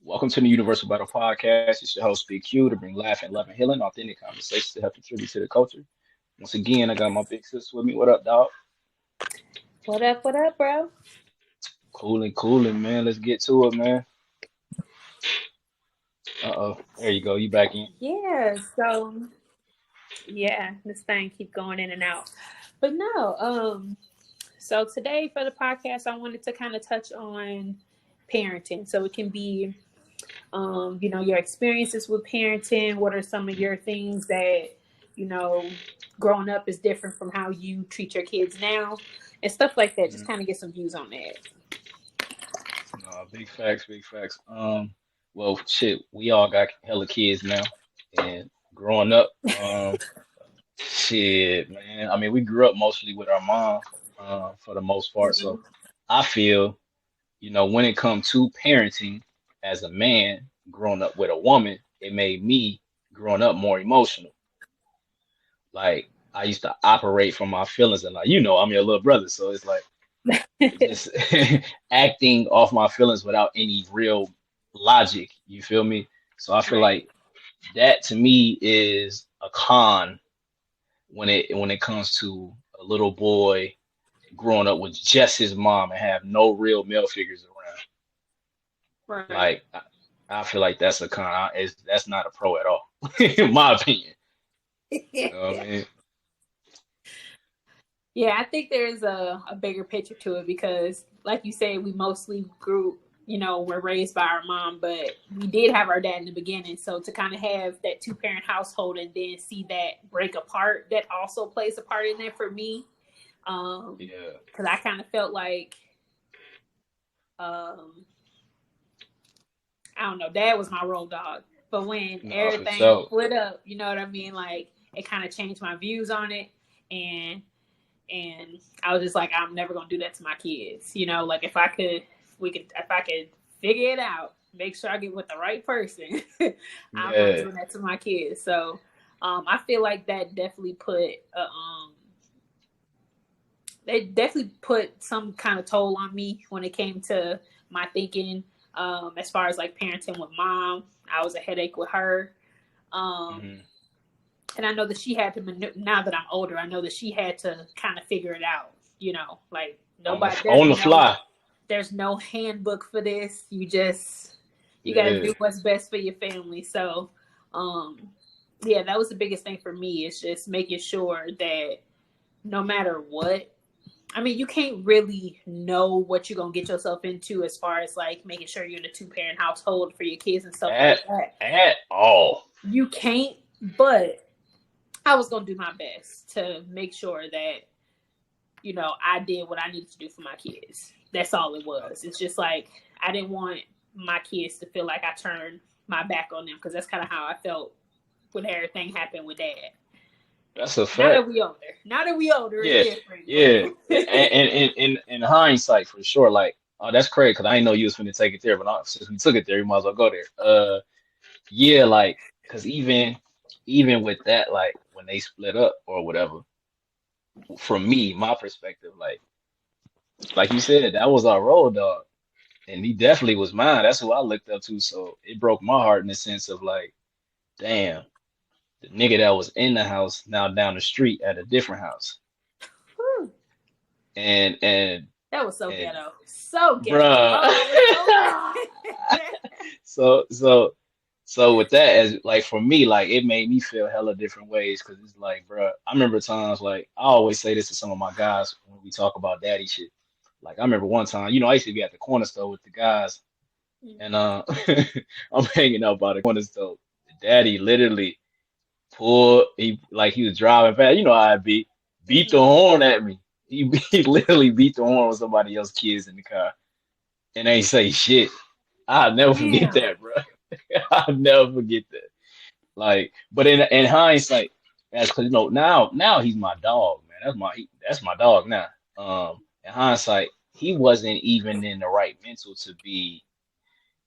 Welcome to the Universal Battle Podcast. It's your host, Big Q, to bring laughing, love, and healing, authentic conversations to help contribute to the culture. Once again, I got my big sis with me. What up, dog? What up, bro? Cooling, man. Let's get to it, man. Uh-oh. There you go. You back in. Yeah, so yeah, this thing keep going in and out. But no, so today for the podcast I wanted to kind of touch on parenting. So it can be your experiences with parenting, what are some of your things that, you know, growing up is different from how you treat your kids now and stuff like that. Just Mhm. kind of get some views on that. No, big facts, big facts. Well, shit, we all got hella kids now, and growing up, shit, man. I mean, we grew up mostly with our mom, for the most part. So Mhm. I feel, when it comes to parenting as a man growing up with a woman, it made me growing up more emotional. Like I used to operate from my feelings and like, I'm your little brother. So it's like just acting off my feelings without any real logic. You feel me? So I feel Right. like that to me is a con when it comes to a little boy growing up with just his mom and have no real male figures around. Right. Like I feel like that's a con. That's not a pro at all, in my opinion. You know what I mean? Yeah, I think there's a bigger picture to it because, like you said, we mostly were raised by our mom, but we did have our dad in the beginning. So to kind of have that two-parent household and then see that break apart, that also plays a part in that for me. Yeah. Because I kind of felt like, um, I don't know, dad was my road dog. But when No, for everything sure. split up, you know what I mean? Like, it kind of changed my views on it. And I was just like, I'm never gonna do that to my kids. Like if I could figure it out, make sure I get with the right person, I'm not Yeah. doing that to my kids. So, I feel like that definitely they definitely put some kind of toll on me when it came to my thinking. As far as like parenting with mom, I was a headache with her. Um, Hmm. and I know that she had to now that I'm older, I know that she had to kind of figure it out. Like nobody, On the fly. there's no handbook for this. You got to Yeah. do what's best for your family. So, um, yeah, that was the biggest thing for me. It's just making sure that no matter what, I mean, you can't really know what you're gonna get yourself into as far as like making sure you're in a two-parent household for your kids and stuff At like that. at all. You can't, but I was gonna do my best to make sure that I did what I needed to do for my kids. That's all it was. It's just like I didn't want my kids to feel like I turned my back on them because that's kind of how I felt when everything happened with dad. That's a Now fact. that we older, it's Yeah. different. But Yeah. And in hindsight, for sure, like, oh, that's crazy because I didn't know you was finna take it there, but since we took it there, you might as well go there. Yeah, like, because even with that, like, when they split up or whatever, from me, my perspective, like you said, that was our road dog. And he definitely was mine. That's who I looked up to. So it broke my heart in the sense of like, damn, the nigga that was in the house now down the street at a different house. whew, And that was so and ghetto, so ghetto. bruh. Oh, it was so bad. so so so with that, as like for me, like it made me feel hella different ways because it's like, bruh, I remember times like I always say this to some of my guys when we talk about daddy shit. Like I remember one time, I used to be at the corner store with the guys, and I'm hanging out by the corner store. Daddy literally he was driving fast. You know how I beat the Mhm. horn at me. He literally beat the horn with somebody else's kids in the car and ain't say shit. I'll never forget Damn. that, bro. I'll never forget that. Like, but in hindsight, that's because now he's my dog, man. That's my dog now. In hindsight, he wasn't even in the right mental to be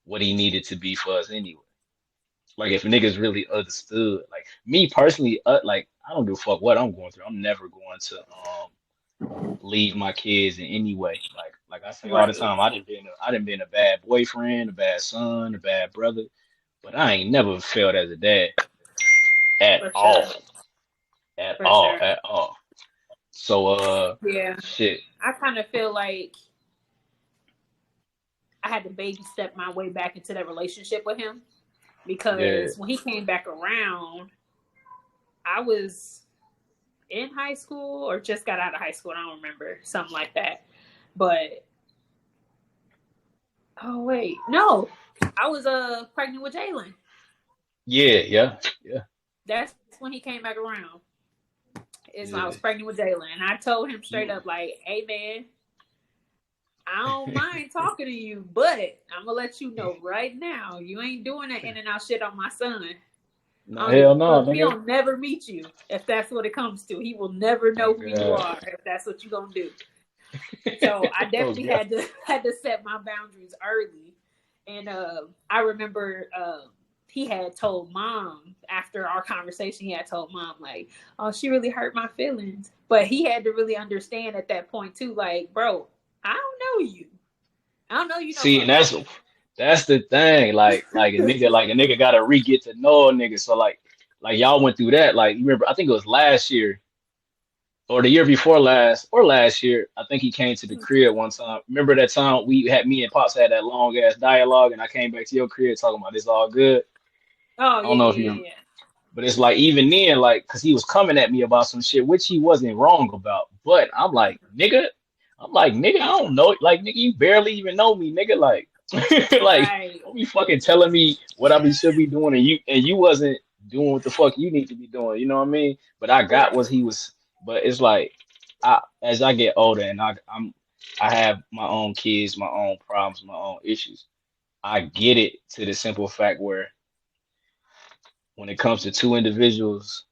what he needed to be for us anyway. Like if niggas really understood, like me personally, like I don't give a fuck what I'm going through. I'm never going to leave my kids in any way. Like Like I say all the Right. time, I didn't been a bad boyfriend, a bad son, a bad brother, but I ain't never failed as a dad at For all, sure. at For all, sure. at all. So Yeah. shit, I kind of feel like I had to baby step my way back into that relationship with him yeah, because when he came back around, I was in high school or just got out of high school. I don't remember, something like that. But oh wait, no, I was pregnant with Jalen. yeah, yeah, yeah, That's when he came back around. Is when I yeah. was pregnant with Jalen, and I told him straight You, up, like, "Hey man, I don't mind talking to you, but I'm gonna let you know right now, you ain't doing that in and out shit on my son. no, I don't give hell a no, fuck. nigga. He'll never meet you if that's what it comes to. He will never Oh know who you god, are if that's what you're gonna do." So I oh definitely god. had to set my boundaries early. And I remember he had told mom after our conversation. He had told mom like, "Oh, she really hurt my feelings," but he had to really understand at that point too. Like, bro, I don't know you. I don't know you no See, and fucking that's the thing. Like a nigga gotta re get to know a nigga. So like y'all went through that. Like you remember, I think it was last year or the year before last or last year. I think he came to the more. crib one time. Remember that time we had me and Pops had that long ass dialogue, and I came back to your crib talking about this all good. Oh I don't yeah, know if yeah, you, yeah, but it's like even then, like, cause he was coming at me about some shit which he wasn't wrong about. But I'm like nigga, I don't know, like nigga, you barely even know me, nigga, like, yeah. like Right, don't be fucking telling me what should be doing, and you wasn't doing what the fuck you need to be doing. You know what I mean? But I got what right, he was. But it's like, as I get older and I have my own kids, my own problems, my own issues. I get it to the simple fact where when it comes to two individuals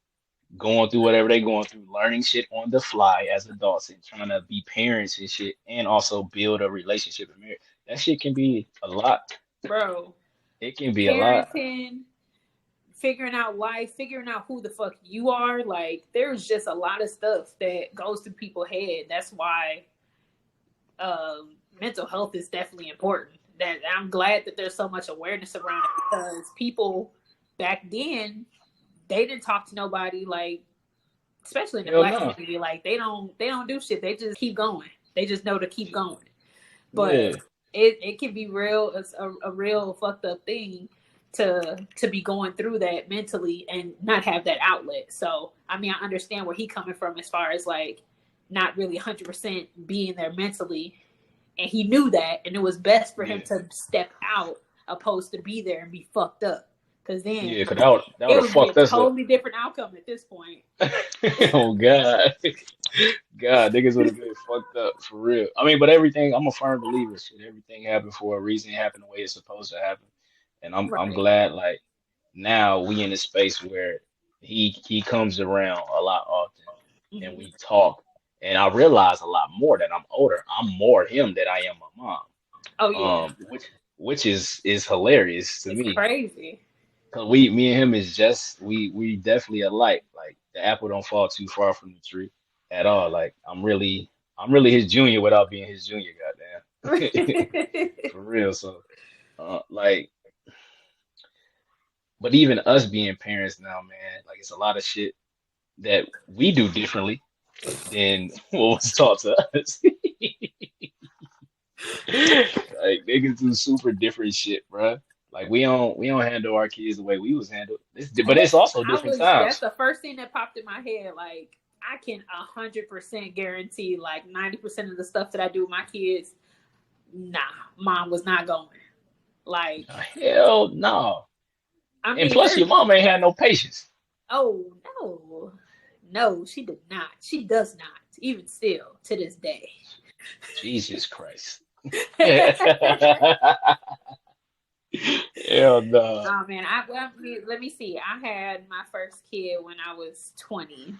going through whatever they going through, learning shit on the fly as adults and trying to be parents and shit, and also build a relationship and marriage. That shit can be a lot. bro. It can be a lot. Parenting, figuring out life, figuring out who the fuck you are. Like, there's just a lot of stuff that goes through people's head. That's why mental health is definitely important. That I'm glad that there's so much awareness around it because people back then they didn't talk to nobody, like especially in the Hell black no. community. Like they don't do shit. They just keep going. They just know to keep going. But Yeah. it can be real. It's a real fucked up thing to be going through that mentally and not have that outlet. So I mean, I understand where he coming from as far as like not really 100% being there mentally, and he knew that, and it was best for him Yeah. to step out opposed to be there and be fucked up. Because then Yeah, cause that would it have would be a fucked us up. totally different outcome at this point. Oh God. God, niggas would have been fucked up for real. I mean, but everything, I'm a firm believer. Shit, everything happened for a reason. It happened the way it's supposed to happen. And I'm Right. glad like now we in a space where he comes around a lot often and Mm-hmm. we talk. And I realize a lot more that I'm older. I'm more him than I am my mom. Oh yeah, Which is hilarious to it's me. crazy. Cause me and him is just we definitely alike. Like the apple don't fall too far from the tree at all. Like I'm really his junior without being his junior, goddamn. For real. So like, but even us being parents now, man, like it's a lot of shit that we do differently than what was taught to us. Like niggas do super different shit, bruh. Like we don't handle our kids the way we was handled. But it's also different That's times. the first thing that popped in my head. Like I can 100% guarantee like 90% of the stuff that I do with my kids, nah, mom was not going. Like, Hell no. I And mean, plus, there's your mama ain't had no patience. oh no. No, she did not. She does not, even still to this day. Jesus Christ. Hell no. Oh man, let me see. I had my first kid when I was 20.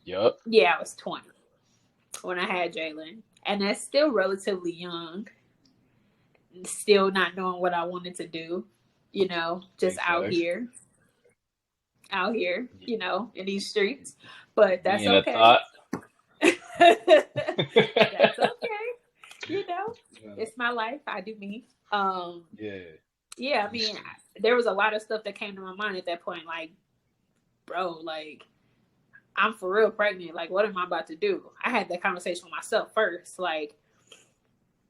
Yup. Yeah, I was 20 when I had Jalen, and that's still relatively young. Still not knowing what I wanted to do, just Big facts. out here, in these streets. But that's Being a okay. thought. That's okay. it's my life. I do me. Yeah. Yeah, I mean, there was a lot of stuff that came to my mind at that point. Like, bro, like, I'm for real pregnant. Like, what am I about to do? I had that conversation with myself first. Like,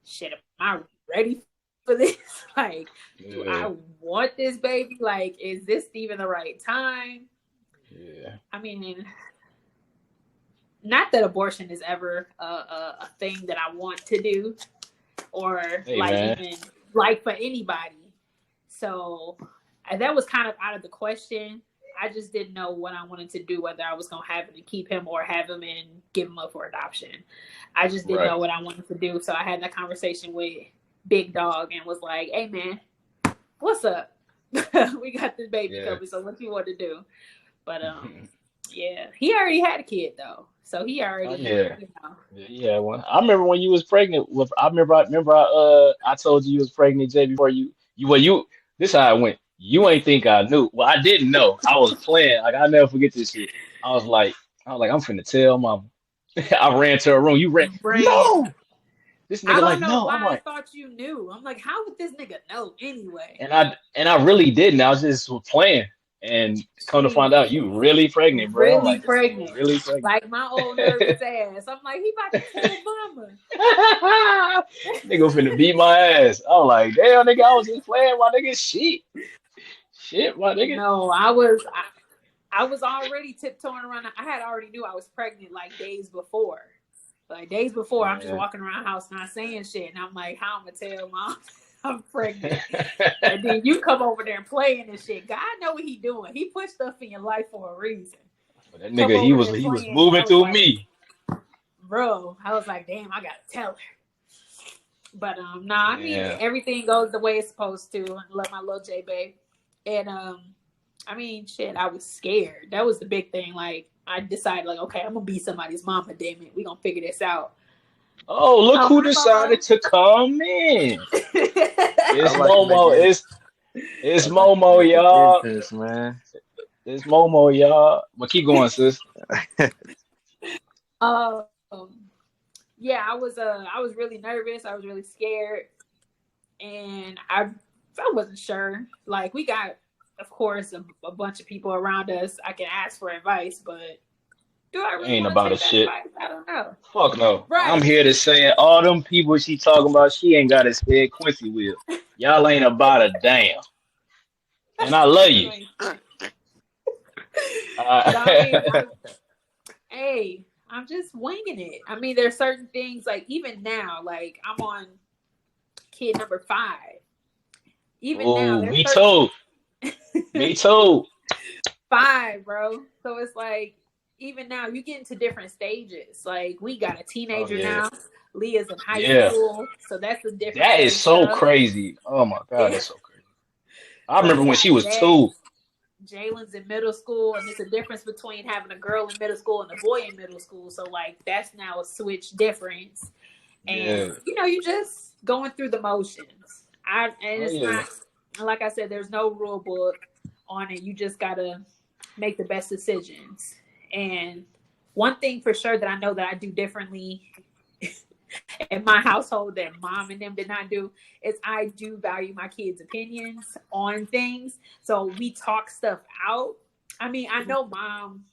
shit, am I ready for this? Like, do I want this baby? Like, is this even the right time? Yeah. I mean, not that abortion is ever a thing that I want to do, or even like for anybody. So that was kind of out of the question. I just didn't know what I wanted to do, whether I was going to have him and keep him or have him and give him up for adoption. I just didn't know what I wanted to do. So I had that conversation with Big Dog and was like, hey, man, what's up? We got this baby coming, so what you want to do? But, yeah, he already had a kid, though. So he already, you know. Yeah, well, I remember when you was pregnant with. I told you was pregnant, Jay, before this is how it went. You ain't think I knew. Well, I didn't know. I was playing. Like I'll never forget this shit. I was like, I'm finna tell mama. I ran to her room. You ran. No. This nigga I like don't know no. why I'm like, I thought you knew. I'm like, how would this nigga know anyway? And I really didn't. I was just playing. And come to find out, you really pregnant, bro. Really pregnant. Really pregnant. Like my old nervous ass. I'm like, he about to tell mama. Nigga finna beat my ass. I'm like, damn, nigga, I was just playing, my nigga. Shit, my nigga. No, I was already tiptoeing around. I had already knew I was pregnant like days before. I'm just walking around the house not saying shit. And I'm like, how I'm going to tell mom I'm pregnant? And then you come over there and playing this shit. God know what he doing. He put stuff in your life for a reason. That nigga, he was moving through me. Bro, I was like, damn, I got to tell her. But, I mean, everything goes the way it's supposed to. I love my little J babe. And, I mean, shit, I was scared. That was the big thing. Like, I decided, like, okay, I'm going to be somebody's mama, damn it. We're going to figure this out. Oh, look who decided to come in. It's Momo. It's Momo, y'all. Man. It's Momo, y'all. But keep going, sis. Yeah, I was really nervous. I was really scared. And I wasn't sure. Like, we got, of course, a bunch of people around us I can ask for advice, but do I really ain't about a shit. Advice? I don't know. Fuck no. Right. I'm here to say all them people she talking about, she ain't got a spare Quincy wheel. Y'all ain't about a damn. And I love you. Hey, I'm just winging it. I mean, there's certain things, like, even now, like, I'm on kid number 5. Even now. Me too. Me too. 5, bro. So it's like, even now, you get into different stages. Like, we got a teenager now. Leah's in high school. So that's a different That is so crazy. Oh, my God. That's so crazy. I remember when she was 2. Jalen's in middle school, and there's a difference between having a girl in middle school and a boy in middle school. So, like, that's now a switch difference. And, you know, you just going through the motions. It's not, like I said, there's no rule book on it. You just got to make the best decisions. And one thing for sure that I know that I do differently in my household that mom and them did not do is I do value my kids' opinions on things. So we talk stuff out. I mean, I know mom,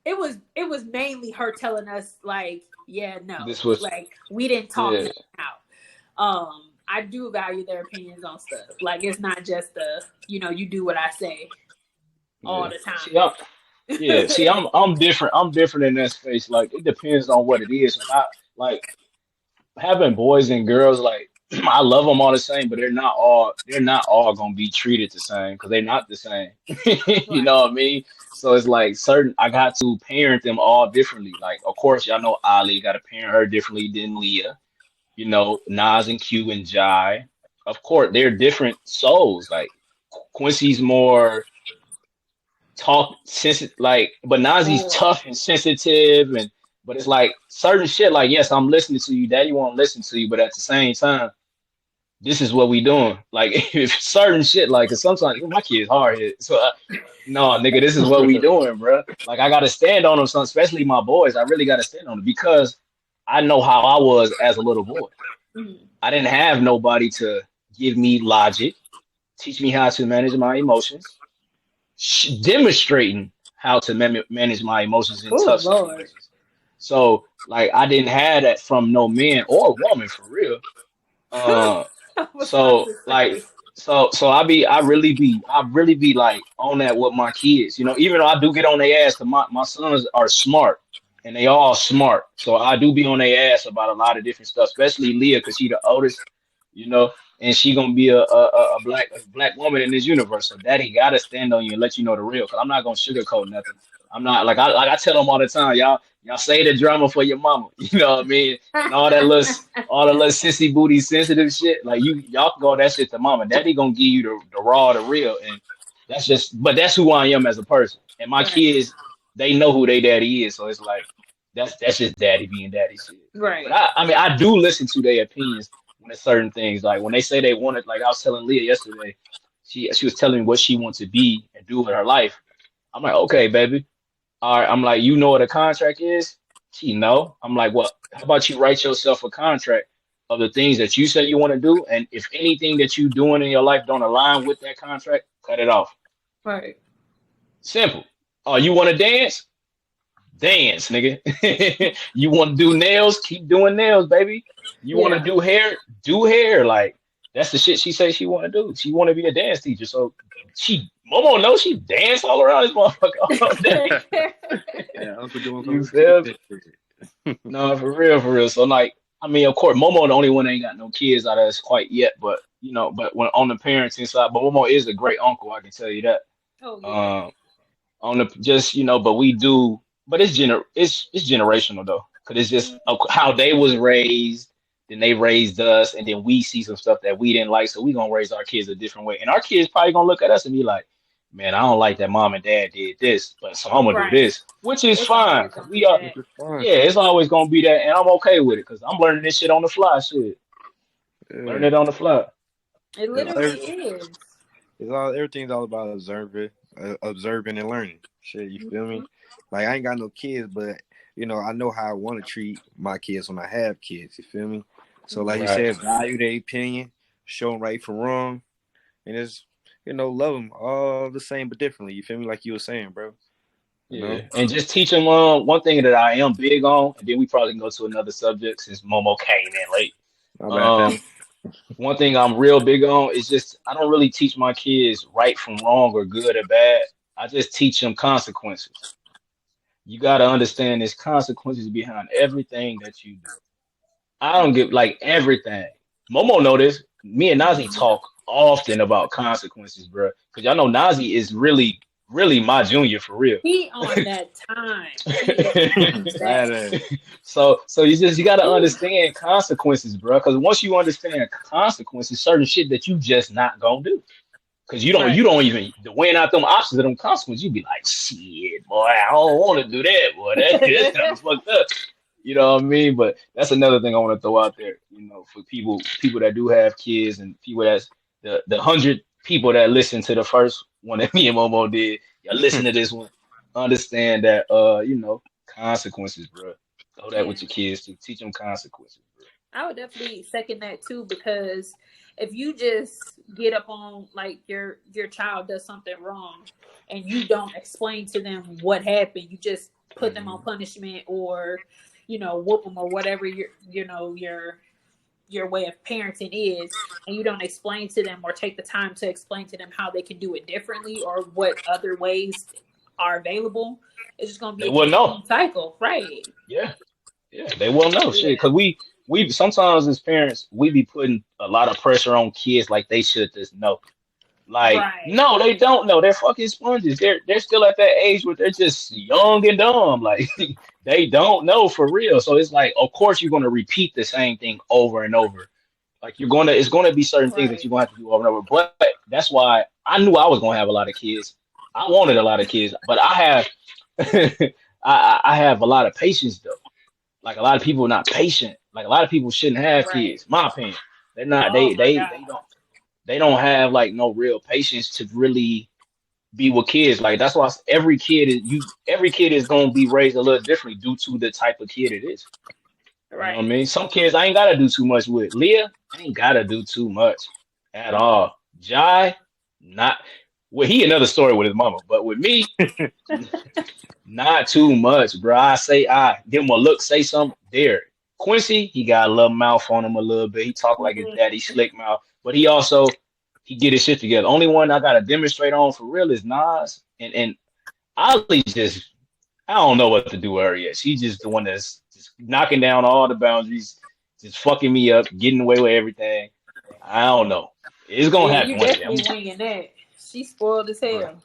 it was mainly her telling us, like, yeah, no, like, we didn't talk that out. I do value their opinions on stuff. Like, it's not just you do what I say all the time. See, I'm different. I'm different in that space. Like, it depends on what it is. Like having boys and girls. Like, I love them all the same, but they're not all gonna be treated the same because they're not the same. You know what I mean? So it's like I got to parent them all differently. Like, of course, y'all know Ali got to parent her differently than Leah. You know, Nas and Q and Jai. Of course, they're different souls. Like, Quincy's more sensitive, like, but Nazi's tough and sensitive, but it's like certain shit, like, yes, I'm listening to you, daddy won't listen to you, but at the same time, this is what we doing. Like, if certain shit, like, cause sometimes my kid's hard hit, so no, nigga, this is what we doing, bro. Like, I gotta stand on them, especially my boys. I really gotta stand on them because I know how I was as a little boy. Mhm. I didn't have nobody to give me logic, teach me how to manage my emotions, demonstrating how to manage my emotions in Oh tough Lord. situations. So, like, I didn't have that from no man or woman for real. Uh, I was about so to like, say. I really be like on that with my kids. You know, even though I do get on their ass, 'cause my sons are smart and they all smart. So I do be on their ass about a lot of different stuff, especially Leah, because she the oldest. You know, and she gonna be a black woman in this universe. So daddy gotta stand on you and let you know the real. Cause I'm not gonna sugarcoat nothing. I'm not like I tell them all the time, y'all say the drama for your mama. You know what I mean? And all the little sissy booty sensitive shit. Like y'all can go that shit to mama. Daddy gonna give you the raw, the real, and but that's who I am as a person. And my Right. kids, they know who they daddy is. So it's like that's just daddy being daddy shit. But Right. I mean I do listen to their opinions when it's certain things. Like when they say they want it, like I was telling Leah yesterday, she was telling me what she wants to be and do with her life. I'm like, okay, baby. All right. I'm like, you know what a contract is? She know. I'm like, well, how about you write yourself a contract of the things that you say you want to do, and if anything that you doing in your life don't align with that contract, cut it off. Right. Simple. Oh, you want to dance? Dance, nigga. You want to do nails? Keep doing nails, baby. You want to Yeah. do hair? Do hair. Like that's the shit she say she want to do. She want to be a dance teacher, so Momo knows she dance all around this motherfucker all day. Yeah, Uncle doing You something feel me? stupid. No, for real, for real. So like, I mean, of course, Momo the only one that ain't got no kids out of us quite yet, but but when on the parenting side, but Momo is a great uncle, I can tell you that. Oh yeah. Um, on the just but we do, but it's generational though, because it's just how they was raised, then they raised us, and then we see some stuff that we didn't like, so we gonna raise our kids a different way, and our kids probably gonna look at us and be like, man, I don't like that mom and dad did this, but so I'm gonna do Right. this, which is It's fine, always because gonna we be are, Which that. is fine. yeah, it's always gonna be that, and I'm okay with it, because I'm learning this shit on the fly, shit, learning Yeah. it on the fly. It It's, literally is. everything's all about observing and learning. Shit, you feel me? Mhm. Like I ain't got no kids, but I know how I want to treat my kids when I have kids. You feel me? So like you Mhm. Right. said, value their opinion, show them right from wrong, and just love them all the same but differently. You feel me? Like you were saying, bro. You know. Yeah, and just teach them one thing that I am big on, and then we probably can go to another subject since Momo came in late. My bad, Um, family. One thing I'm real big on is just I don't really teach my kids right from wrong or good or bad. I just teach them consequences. You got to understand there's consequences behind everything that you do. I don't give like everything. Momo know this. Me and Nazi talk often about consequences, bro. Because y'all know Nazi is really, really my junior for real. He on that time. He is on that. Badass. So you got to Ooh. understand consequences, bro. Because once you understand consequences, certain shit that you just not gonna do. Because you Right. don't even the weighing out them options of them consequences. You be like, shit, boy, I don't want to do that, boy. That's kind of fucked up. You know what I mean? But that's another thing I want to throw out there. For people that do have kids and people that's the 100 people that listen to the first one that me and Momo did. Y'all listen to this one. Understand that consequences, bro. Throw that Yeah. with your kids to teach them consequences, bro. I would definitely second that too, because if you just get up on like your child does something wrong and you don't explain to them what happened, you just put them on Mhm. punishment or whoop them or whatever your way of parenting is, and you don't explain to them or take the time to explain to them how they can do it differently or what other ways are available, it's just going to be They a will know. continued cycle, right? Yeah. Yeah, they will know So shit. yeah. Cause we sometimes as parents we be putting a lot of pressure on kids like they should just know. Like Right. no, they don't know. They're fucking sponges. They're still at that age where they're just young and dumb. Like they don't know for real. So it's like, of course you're gonna repeat the same thing over and over. Like it's gonna be certain things that Right. you're gonna have to do over and over. But that's why I knew I was gonna have a lot of kids. I wanted a lot of kids, but I have I have a lot of patience though. Like a lot of people are not patient. Like a lot of people shouldn't have Right. kids. My opinion. They're not. Oh my They don't have like no real patience to really be with kids. Like that's why every kid is gonna be raised a little differently due to the type of kid it is. You know what I Right. mean? Some kids I ain't gotta do too much with. Leah, I ain't gotta do too much at all. Jai, not well, he another story with his mama, but with me, not too much, bro. I give him a look, say something there. Quincy, he got a little mouth on him a little bit. He talk like his daddy, slick mouth, but he get his shit together. Only one I gotta demonstrate on for real is Nas, and Ollie just I don't know what to do with her yet. She's just the one that's just knocking down all the boundaries, just fucking me up, getting away with everything. I don't know. It's gonna Yeah, happen you one day. definitely winging that. She spoiled as Bro, hell.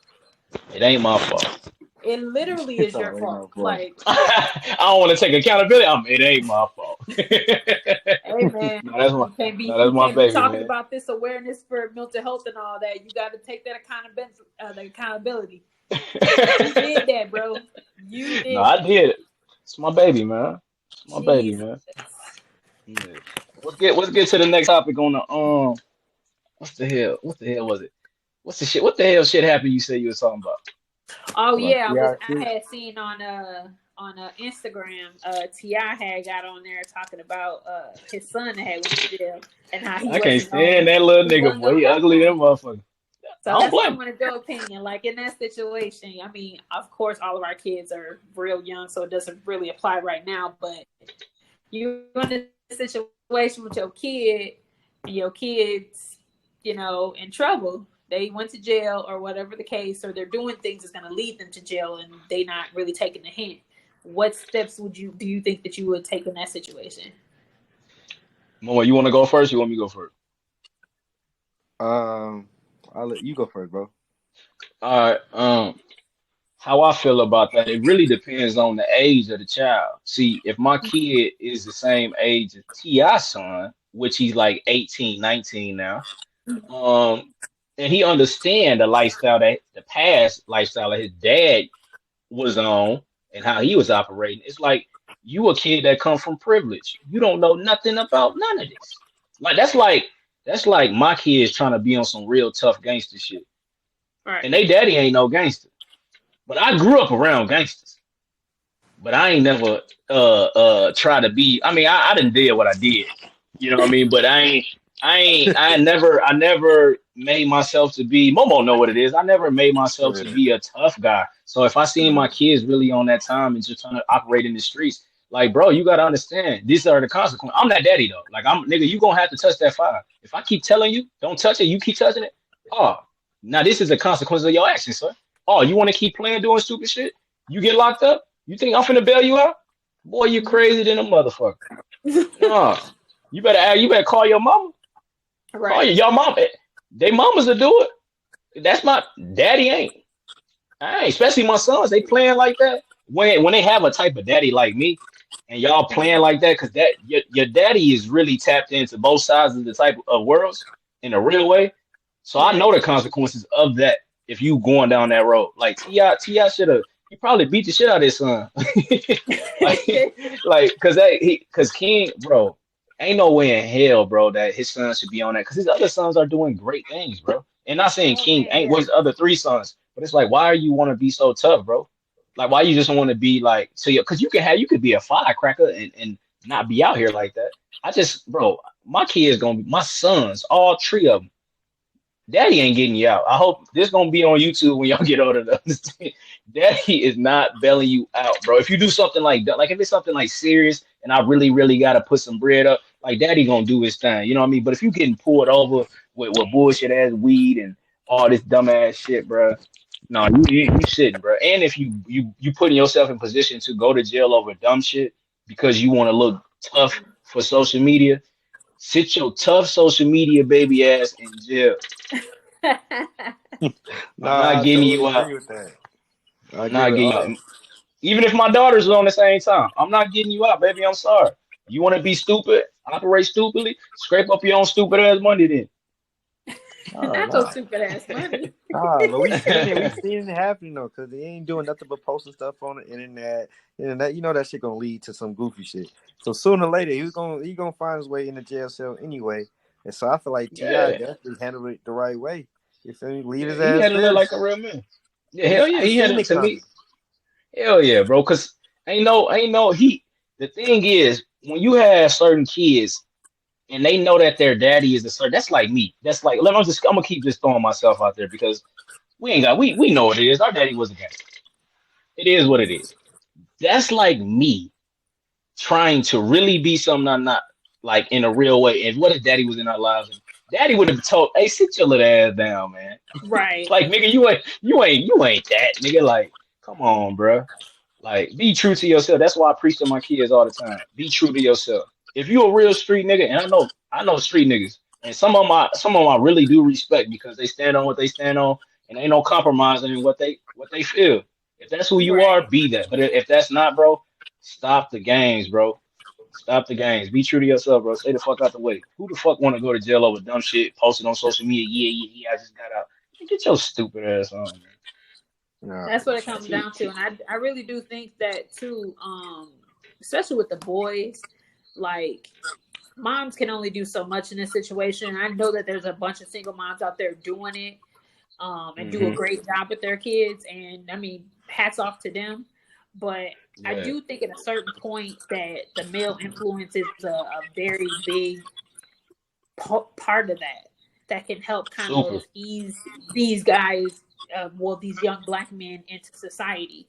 it ain't my fault. It literally is your fault. Like, I don't want to take accountability. It ain't my fault. hey man, no, that's my you my can't be baby, talking man. about this awareness for mental health and all that. You got to take that accountability. You did that, bro. You No, did I that. did. It's my baby, man. It's my baby, Jesus. man. Yeah. Let's get to the next topic on the what's the hell? What the hell was it? What's the shit? What the hell shit happened you said you was talking about? Oh Like, yeah, yeah, I had seen on Instagram, Ti had got on there talking about his son that had went to jail and how I can't stand that little he nigga, wasn't boy. gonna He help ugly him. than motherfucker. I So don't that's what I blame wanted your opinion. Like in that situation, I mean, of course, all of our kids are real young, so it doesn't really apply right now. But you're in a situation with your kid, and your kids, in trouble. They went to jail or whatever the case, or they're doing things that's going to lead them to jail, and they not really taking the hint. What steps do you think that you would take in that situation? Mama, you want to go first? You want me to go first? I'll let you go first, bro. All right. How I feel about that, it really depends on the age of the child. See, if my kid is the same age as T.I.'s son, which he's like 18, 19 now, um, and he understand the lifestyle that the past lifestyle that his dad was on and how he was operating. It's like you a kid that come from privilege. You don't know nothing about none of this. That's like my kids trying to be on some real tough gangster shit. Right. And they daddy ain't no gangster. But I grew up around gangsters. But I ain't never try to be. I mean, I didn't did what I did. You know what I mean? But I never made myself to be. Momo know what it is. I never made myself to Yeah. be a tough guy. So if I seen my kids really on that time and just trying to operate in the streets, like, bro, you gotta understand these are the consequences. I'm that daddy though. Like, I'm nigga, you gonna have to touch that fire. If I keep telling you, don't touch it, you keep touching it. Oh, now this is the consequence of your actions, sir. Oh, you want to keep playing, doing stupid shit? You get locked up? You think I'm finna bail you out? Boy, you crazy than a motherfucker. No, you better call your mama. Call Right. your mama. They mamas will do it. That's my daddy ain't. I ain't. Especially my sons. They playing like that. When they have a type of daddy like me, and y'all playing like that, because your daddy is really tapped into both sides of the type of worlds in a real way. So I know the consequences of that if you going down that road. Like Ti should have. He probably beat the shit out of his son. Cause King, bro, ain't no way in hell, bro, that his son should be on that. Cause his other sons are doing great things, bro. And not saying Oh, King man, ain't yeah. with his other three sons, but it's like, why are you want to be so tough, bro? Like, why you just want to be like, so you? Cause you could be a firecracker and not be out here like that. Bro, my kids gonna be my sons, all three of them. Daddy ain't getting you out. I hope this gonna be on YouTube when y'all get older to understand. Daddy is not bailing you out, bro. If you do something like that, like if it's something like serious and I really, really gotta put some bread up, like daddy gonna do his thing. You know what I mean? But if you getting pulled over with bullshit ass weed and all this dumb ass shit, bro, no, you shouldn't, bro. And if you putting yourself in position to go to jail over dumb shit because you want to look tough for social media, sit your tough social media baby ass in jail. I'm Nah, not I getting totally you agree out. with that. I I'm agree not with getting you all out. that. Even if my daughters are on the same time, I'm not getting you out, baby. I'm sorry. You want to be stupid, operate stupidly, scrape up your own stupid ass money then. Oh, Not those nah. stupid ass money. But we seen it. We seen it happening though, cause they ain't doing nothing but posting stuff on the internet. Internet, you know that shit gonna lead to some goofy shit. So sooner or later, he gonna find his way in the jail cell anyway. And so I feel like Ti Yeah, definitely handled it the right way. You feel me? Leave his yeah, he ass handled it there. like a real man. Yeah, Yeah, hell yeah, I he seen handled it it to me. coming. Hell yeah, bro. Cause ain't no he. The thing is, when you have certain kids and they know that their daddy is a certain, that's like me. That's like I'm gonna keep just throwing myself out there because we know what it is. Our daddy was a gangster. It is what it is. That's like me trying to really be something I'm not, like in a real way. And what if daddy was in our lives? And daddy would have told, hey, sit your little ass down, man. Right. Like, nigga, you ain't that, nigga. Like, come on, bro. Like, be true to yourself. That's why I preach to my kids all the time. Be true to yourself. If you a real street nigga, and I know street niggas, and some of them I really do respect because they stand on what they stand on, and ain't no compromising in what they feel. If that's who you Right. are, be that. But if that's not, bro, stop the games, bro. Stop the games. Be true to yourself, bro. Stay the fuck out the way. Who the fuck want to go to jail over dumb shit posted on social media? Yeah, I just got out. Get your stupid ass on, man. Nah, That's what it comes down to, and I really do think that too. Especially with the boys, like moms can only do so much in this situation. I know that there's a bunch of single moms out there doing it, and do a great job with their kids, and I mean, hats off to them. But I Yeah. do think at a certain point that the male influence is a very big part of that can help kind Super. of ease these guys, these young black men into society,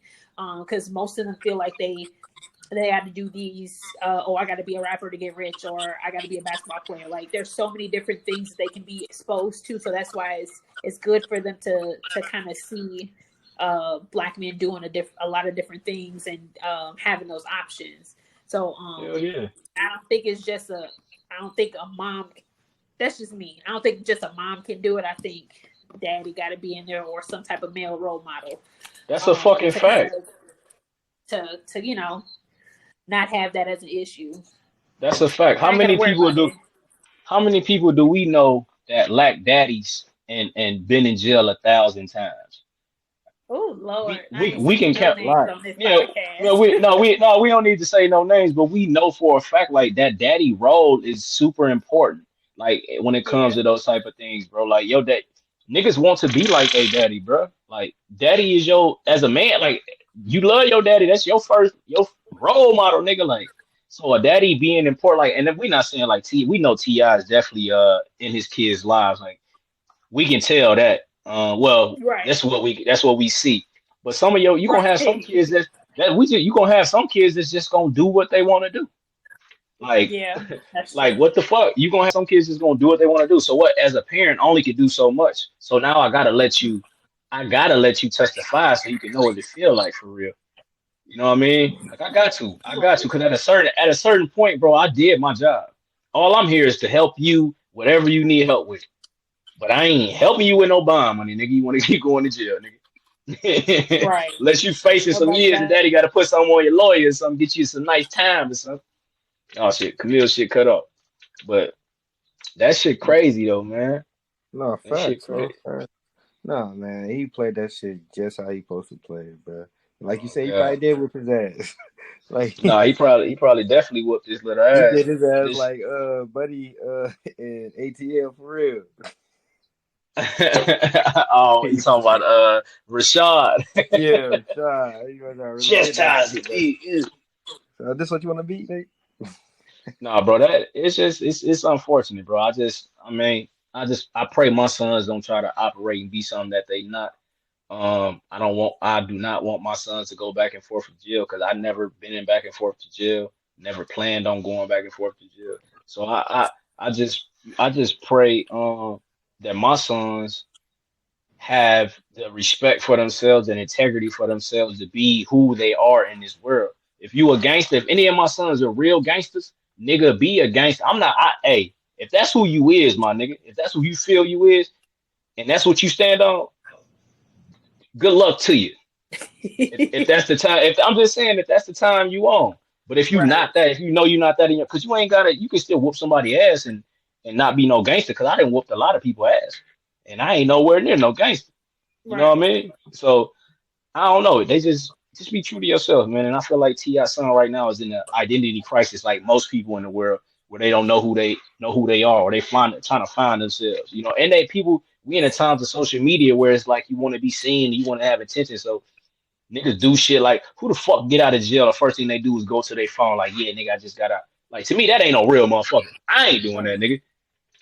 because most of them feel like they had to do these. I got to be a rapper to get rich, or I got to be a basketball player. Like there's so many different things that they can be exposed to, so that's why it's good for them to kind of see black men doing a lot of different things and having those options. So Hell yeah. I don't think it's just I don't think a mom. That's just me. I don't think just a mom can do it. I think daddy got to be in there or some type of male role model. That's a fucking fact. To not have that as an issue. That's a fact. I ain't gotta worry about it. How many people do we know that lack daddies and been in jail 1,000 times? Oh Lord, We can count. on this Yeah, podcast. we don't need to say no names, but we know for a fact like that daddy role is super important. Like when it comes to those type of things, bro. Like yo, that niggas want to be like a daddy, bro. Like daddy is as a man. Like you love your daddy. That's your role model, nigga. Like so, a daddy being important. Like, and if we not saying like we know Ti is definitely in his kids' lives. Like we can tell that. Right. That's what we see. But some of you gonna have some kids you gonna have some kids that's just gonna do what they want to do. Like, yeah, that's like true. what the fuck? You gonna have some kids that's gonna do what they want to do. So what? As a parent, only can do so much. So now I gotta let you testify so you can know what it feel like for real. You know what I mean? Like I got to, because at a certain point, bro, I did my job. All I'm here is to help you, whatever you need help with. But I ain't helping you with no bond money, nigga. You want to keep going to jail, nigga. Right. Unless you facing some years and daddy got to put something on your lawyer or something, get you some nice time or something. Oh shit, Camille shit cut off. But that shit crazy though, man. No, That shit facts, crazy. bro. No, man, he played that shit just how he supposed to play it, bro. Like you said, he Yeah. probably did whip his ass. Like Nah, he probably definitely whooped his little he ass. did his ass like buddy in ATL for real. Oh, you talking about Rashad? Yeah, Rashad. Chastise it. So this what you want to beat, Nate? Nah, bro, that it's unfortunate, bro. I pray my sons don't try to operate and be something that they not. I do not want my sons to go back and forth to jail because I never been in back and forth to jail. Never planned on going back and forth to jail. So I just pray that my sons have the respect for themselves and integrity for themselves to be who they are in this world. If you a gangster, if any of my sons are real gangsters, nigga, be a gangster. Hey, if that's who you is, my nigga, if that's who you feel you is, and that's what you stand on, good luck to you. If that's the time, if I'm just saying, if that's the time you on. But if you're not that, if you know you're not that, because you ain't got it, you can still whoop somebody ass and not be no gangster. Because I didn't whoop a lot of people ass, and I ain't nowhere near no gangster. You know what I mean? So I don't know. They just be true to yourself, man. And I feel like T.I.'s son right now is in an identity crisis, like most people in the world, where they don't know who they are, or trying to find themselves. You know, and we in a times of social media where it's like you want to be seen, you want to have attention. So niggas do shit like, who the fuck get out of jail? The first thing they do is go to their phone, like, yeah, nigga, I just got out. Like to me, that ain't no real motherfucker. I ain't doing that, nigga.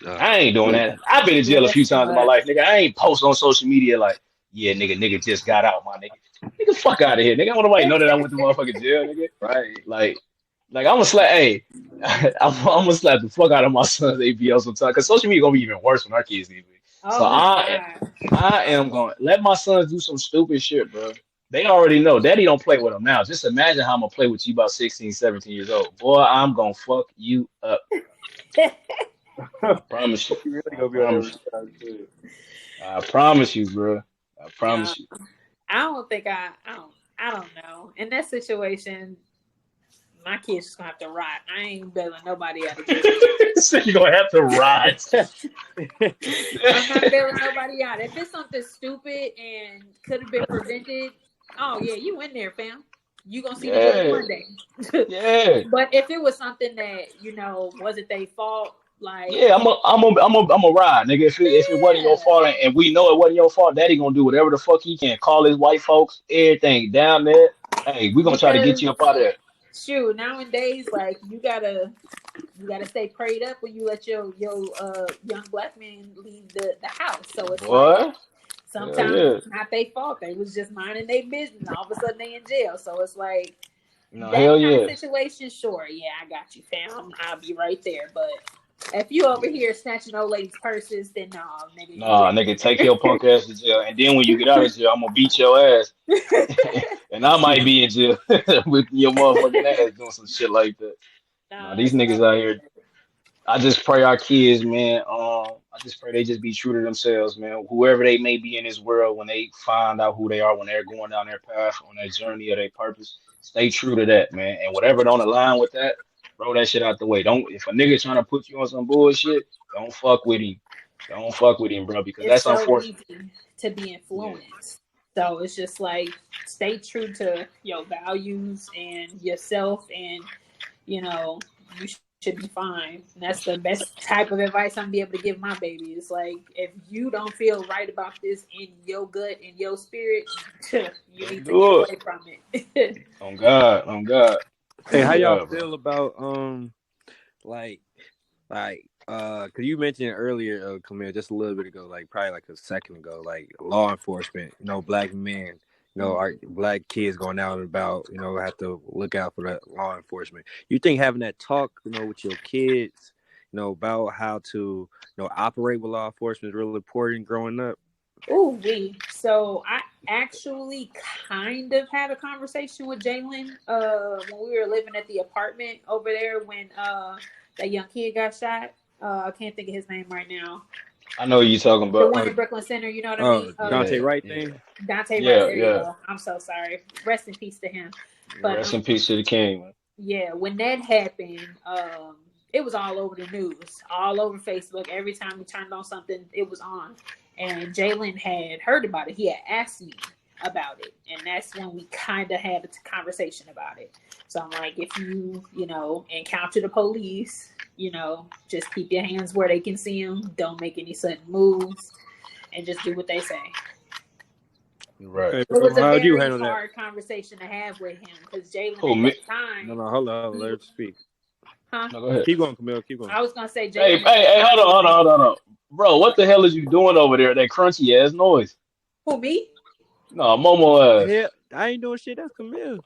I ain't doing that. I've been in Yeah, jail a few that's too times in my much. life, nigga. I ain't post on social media like, yeah, nigga just got out, my nigga. Nigga, fuck out of here, nigga. I want nobody know that I went to motherfucking jail, nigga. Right. Like I'm gonna slap, hey, I'm gonna slap the fuck out of my son's ABL sometime, cause social media gonna be even worse when our kids need me. So Oh my God. I am going to let my sons do some stupid shit, bro. They already know. Daddy don't play with them now. Just imagine how I'm going to play with you about 16, 17 years old. Boy, I'm going to fuck you up. I promise you. You really I gonna be on promise every you. time too. I promise you, bro. I No, promise you. I don't think I don't know. In that situation, my kids just gonna have to rot. I ain't bailing nobody out of jail. So you're going to have to ride. I'm not bailing nobody out. If it's something stupid and could have been prevented, oh yeah, you in there, fam. You gonna see the judge Yeah. Monday. Yeah. But if it was something that wasn't their fault, like Yeah, I'm a ride, nigga. If it wasn't your yeah, fault and we know it wasn't your fault, Daddy gonna do whatever the fuck he can. Call his white folks, everything down there. Hey, we gonna try to get because you up out of there. shoot, nowadays like you gotta stay prayed up when you let your young black man leave the house. So it's like Boy, hell sometimes yeah. it's not their fault. They was just minding their business. And all of a sudden they in jail. So it's like No, that hell kind of yeah. situation. Sure, yeah, I got you, fam. I'll be right there. But if you over here snatching old ladies' purses, then no, nigga, you Nah, nigga, take your punk ass to jail. And then when you get out of jail, I'm gonna beat your ass. in. And I might be in jail with your motherfucking ass doing some shit like that. Nah, No, these it's niggas all out here. I just pray our kids, man. I just pray they just be true to themselves, man. Whoever they may be in this world, when they find out who they are, when they're going down their path, on their journey or their purpose, stay true to that, man. And whatever don't align with that, throw that shit out the way. Don't if a nigga trying to put you on some bullshit, don't fuck with him. Don't fuck with him, bro, because it's that's so unfortunate. easy to be Yeah, influenced. So it's just like stay true to your values and yourself, and you should be fine. And that's the best type of advice I'm gonna be able to give my baby. It's like if you don't feel right about this in your gut, in your spirit, you don't need to get do it. away from it. On God, on God, Hey, how on y'all God, bro. feel about like cause you mentioned earlier, Camille, just a little bit ago, like probably like a second ago, like law enforcement, black men, our black kids going out and about, have to look out for that law enforcement. You think having that talk, with your kids, about how to, operate with law enforcement is really important growing up? Ooh, so I actually kind of had a conversation with Jalen when we were living at the apartment over there when that young kid got shot. I can't think of his name right now. I know who you talking The about. one in Brooklyn Center, you know what I Oh, mean? Dante Yeah, Wright yeah, thing. Dante Wright, yeah, there you yeah. go. I'm so sorry. Rest in peace to him. But Rest in peace to the king, man. yeah, when that happened, it was all over the news, all over Facebook. Every time we turned on something, it was on. And Jalen had heard about it. He had asked me about it. And that's when we kind of had a conversation about it. So I'm like, if you, encounter the police, just keep your hands where they can see them. Don't make any sudden moves and just do what they say. Right. Okay, It was a how do you very handle that? hard conversation to have with him because Jalen Who at me? that time, No, hold on, let her speak. huh? No, go ahead. Keep going, Camille. Keep going. I was gonna say Hey, Jalen at that hey, time was hold on. Bro, what the hell is you doing over there? That crunchy ass noise. who me? No, Momo ass. Yeah, I ain't doing shit. That's Camille.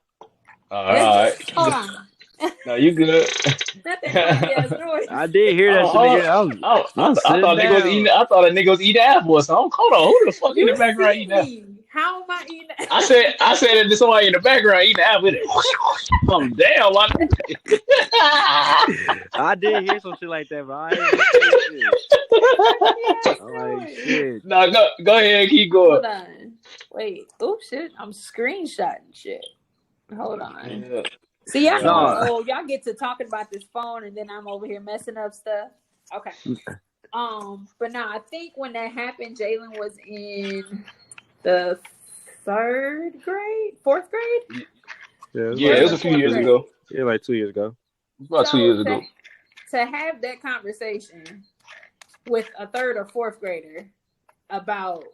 All That's right. hold on. No, you good. Not that crunchy ass noise. I did hear that shit, Hold on. nigga. I'm I sitting thought nigga was eating. down. I thought a nigga was eating apple or something. Hold on, who the fuck in the You background see eating apple? me? How am I eating? I said that there's somebody in the background eating apple. I'm damn, my nigga. I did hear some shit like that, but I ain't gonna say shit. I'm like, shit. No, go ahead, keep going. Hold on. Wait. Oh shit. I'm screenshotting shit. Hold on. Yeah. See, y'all know I'm No. old. Y'all get to talking about this phone and then I'm over here messing up stuff. Okay. But no, I think when that happened, Jalen was in the fourth grade. Yeah, it was a few years ago. Yeah, like 2 years ago. About 2 years ago. To have that conversation with a third or fourth grader about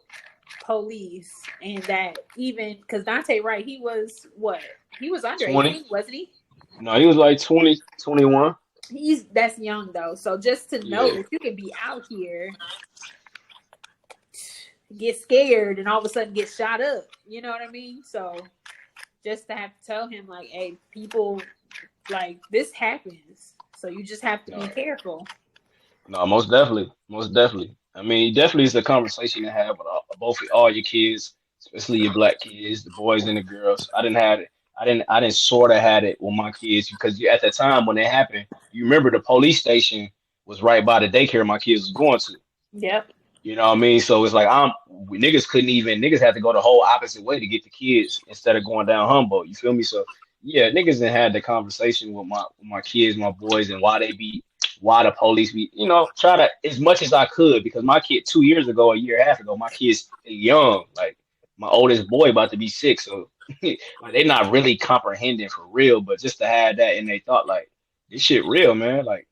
police and that even because Dante Wright, he was what? He was under 20. 18, wasn't he? No, he was like 20, 21. that's young though. So just to know Yeah. that you can be out here, get scared, and all of a sudden get shot up. You know what I mean? So just to have to tell him like, hey, people, like, this happens, so you just have to be No. careful. No, most definitely, most definitely. I mean, definitely is a conversation to have with all your kids, especially your black kids, the boys and the girls. I didn't have it. I didn't sort of had it with my kids because at the time when it happened, you remember the police station was right by the daycare my kids was going to. Yep. You know what I mean? So it's like niggas couldn't even niggas had to go the whole opposite way to get the kids instead of going down Humboldt. You feel me? So yeah, niggas done had the conversation with my kids, my boys, and why the police be try to as much as I could because my kid 2 years ago, a year and a half ago, my kid's young. Like my oldest boy about to be 6, so like they're not really comprehending for real, but just to have that and they thought like this shit real, man. Like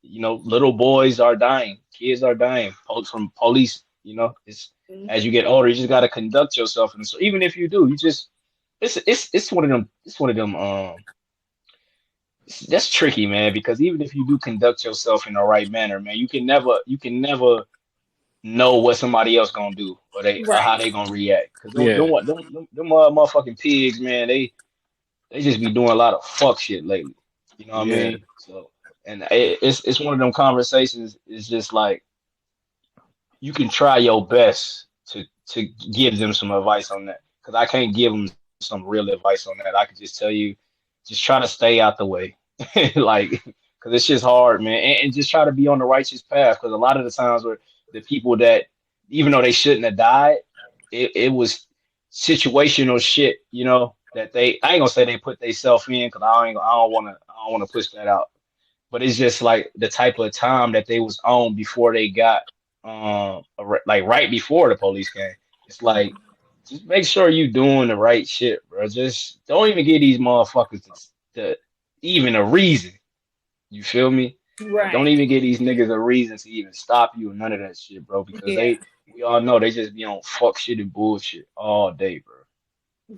little boys are dying, kids are dying from police. It's as you Mm-hmm. get older, you just got to conduct yourself, and so even if you do, you just it's one of them. It's one of them. That's tricky, man, because even if you do conduct yourself in the right manner, man, you can never know what somebody else gonna do or how Right. they gonna react. Because Yeah, them motherfucking pigs, man, they just be doing a lot of fuck shit lately. You know what I yeah, mean? So, and it's one of them conversations. It's just like you can try your best to give them some advice on that because I can't give them some real advice on that. I could just tell you, just try to stay out the way, like because it's just hard, man, and just try to be on the righteous path because a lot of the times where the people that even though they shouldn't have died, it was situational shit, that I ain't gonna say they put themselves in because I don't want to push that out, but it's just like the type of time that they was on before they got like right before the police came. It's like just make sure you doing the right shit, bro. Just don't even give these motherfuckers to even a reason. You feel me? Like don't Right. even give these niggas a reason to even stop you and none of that shit, bro. Because Yeah. we all know they just be on fuck shit and bullshit all day, bro.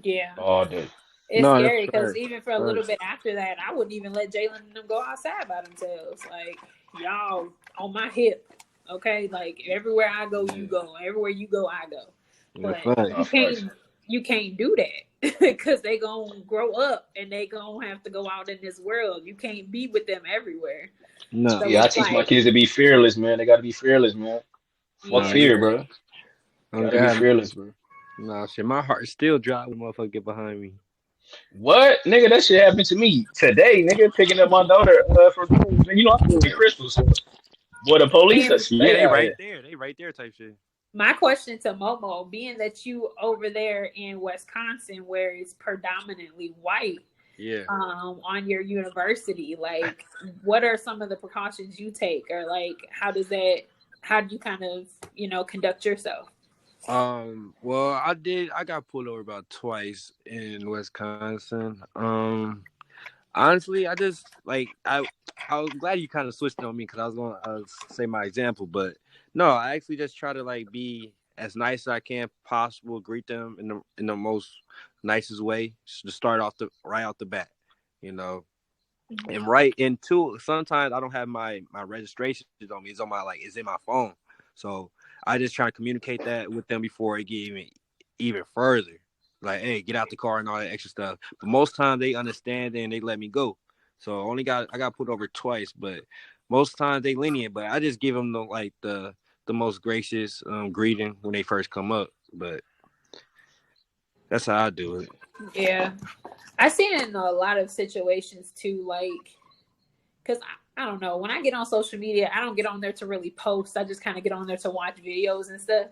Yeah. All day. It's no, that's scary because facts. even for a little Facts. bit after that, I wouldn't even let Jalen and them go outside by themselves. Like, y'all on my hip, okay? Like, everywhere I go, you Yeah. go. Everywhere you go, I go. Yeah, But No facts. facts. you can't do that because they gonna grow up and they gonna have to go out in this world. You can't be with them everywhere. No, So Yeah, I it's teach my like, kids to be fearless, man. They gotta be fearless, man. Fuck no, yeah, fear, yeah. bro. Oh Gotta be God, fearless, bro. no shit. My heart still dry when motherfucker get behind me. What, nigga? That shit happened to me today, nigga. Picking up my daughter from school. I live in Crystal, so boy, the police and Yeah, stay they out right here. there. They right there, type shit. my question to Momo, being that you over there in Wisconsin where it's predominantly white, Yeah. on your university, like what are some of the precautions you take, or like how do you kind of conduct yourself? Well, I got pulled over about twice in Wisconsin. Honestly, I just like I was glad you kind of switched on me because I was going to say my example, but no, I actually just try to like be as nice as I can possible, greet them in the most nicest way to start off the right out the bat, you know. And right into sometimes I don't have my registrations on me. It's on my it's in my phone. So I just try to communicate that with them before it get even further. Like, hey, get out the car and all that extra stuff. But most times they understand and they let me go. So I got put over twice, but most times they lenient. But I just give them the most gracious greeting when they first come up. But that's how I do it. Yeah, I see it in a lot of situations too, like because I don't know, when I get on social media, I don't get on there to really post. I just kind of get on there to watch videos and stuff.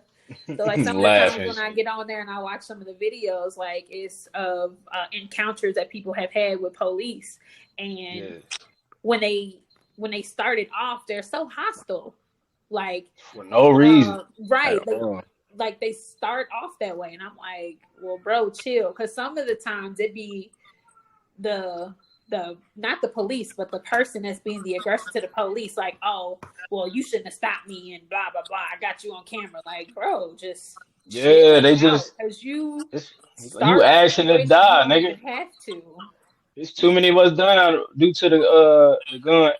So like some of the times Laughing when I shit. get on there and I watch some of the videos, like it's of encounters that people have had with police, and Yeah, when they started off, they're so hostile. Like, for no reason at right, all. like they start off that way, and I'm like, well, bro, chill, because some of the times it be the not the police, but the person that's being the aggressor to the police, like, oh, well, you shouldn't have stopped me and blah blah blah. I got you on camera, like, bro, just chill Yeah, they out just because you it's you start a asking to situation you die, don't nigga. even have to. It's too many of us dying due to the gun,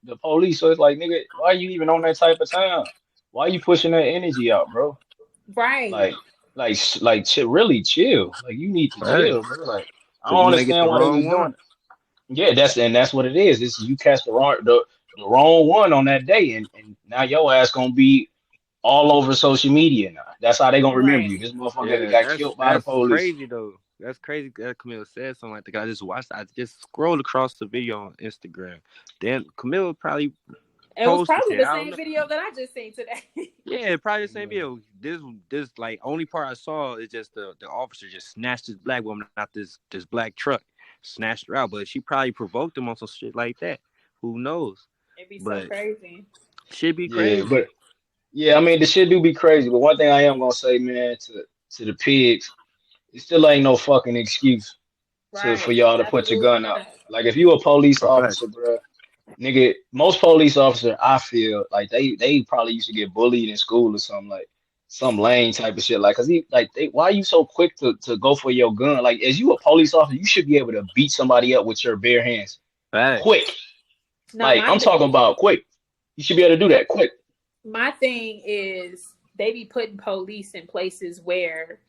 the police. So it's like, nigga, why you even on that type of time? Why you pushing that energy out, bro? Right. Like, really chill. Like, you need to Right. chill, bro. Like, I Because don't you might get the understand why they wrong just doing one. it. Yeah, that's what it is. It's you catch the wrong one on that day, and now your ass gonna be all over social media now. That's how they gonna remember Right. you. This motherfucker Yeah, got killed by the that's police. crazy though. That's crazy that Camille said something like that. I just watched. I just scrolled across the video on Instagram. Then Camille probably It was posted probably it. the I don't same know. video that I just seen today. Yeah, probably the same Yeah. video. This like only part I saw is just the officer just snatched this black woman out this black truck, snatched her out. But she probably provoked him on some shit like that. Who knows? It'd be so But crazy. should be Yeah, crazy. but yeah, I mean the shit do be crazy. But one thing I am gonna say, man, to the pigs, it still ain't no fucking excuse for Right. y'all to put your Absolutely gun out. not. Like if you a police For officer, facts. bro, nigga, most police officer I feel like they probably used to get bullied in school or something like some lame type of shit. Like, cause why are you so quick to go for your gun? Like, as you a police officer, you should be able to beat somebody up with your bare hands, Facts. quick. No, Like my I'm talking about quick. You should be able to do that quick. my thing is they be putting police in places where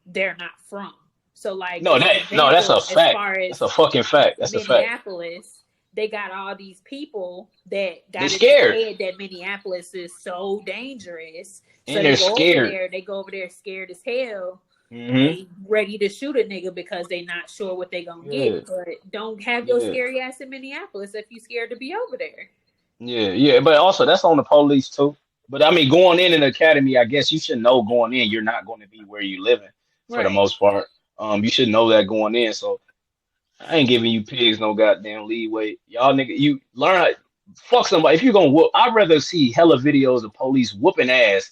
they're not from. So, like No, as an that's a example, as fact. far That's a as fucking fact. That's a fact. Minneapolis, they got all these people that They got in their scared head that Minneapolis is so dangerous. So and they're scared. they go over there scared as hell. Hmm. They ready to shoot a nigga because they not sure what they gonna Yeah, get. But don't have your yeah, scary ass in Minneapolis if you scared to be over there. yeah. But also that's on the police too. But I mean, going in an academy, I guess you should know going in you're not going to be where you living for the Right. most part. You should know that going in. So I ain't giving you pigs no goddamn leeway. Y'all nigga, you learn how fuck somebody. If you gonna whoop, I'd rather see hella videos of police whooping ass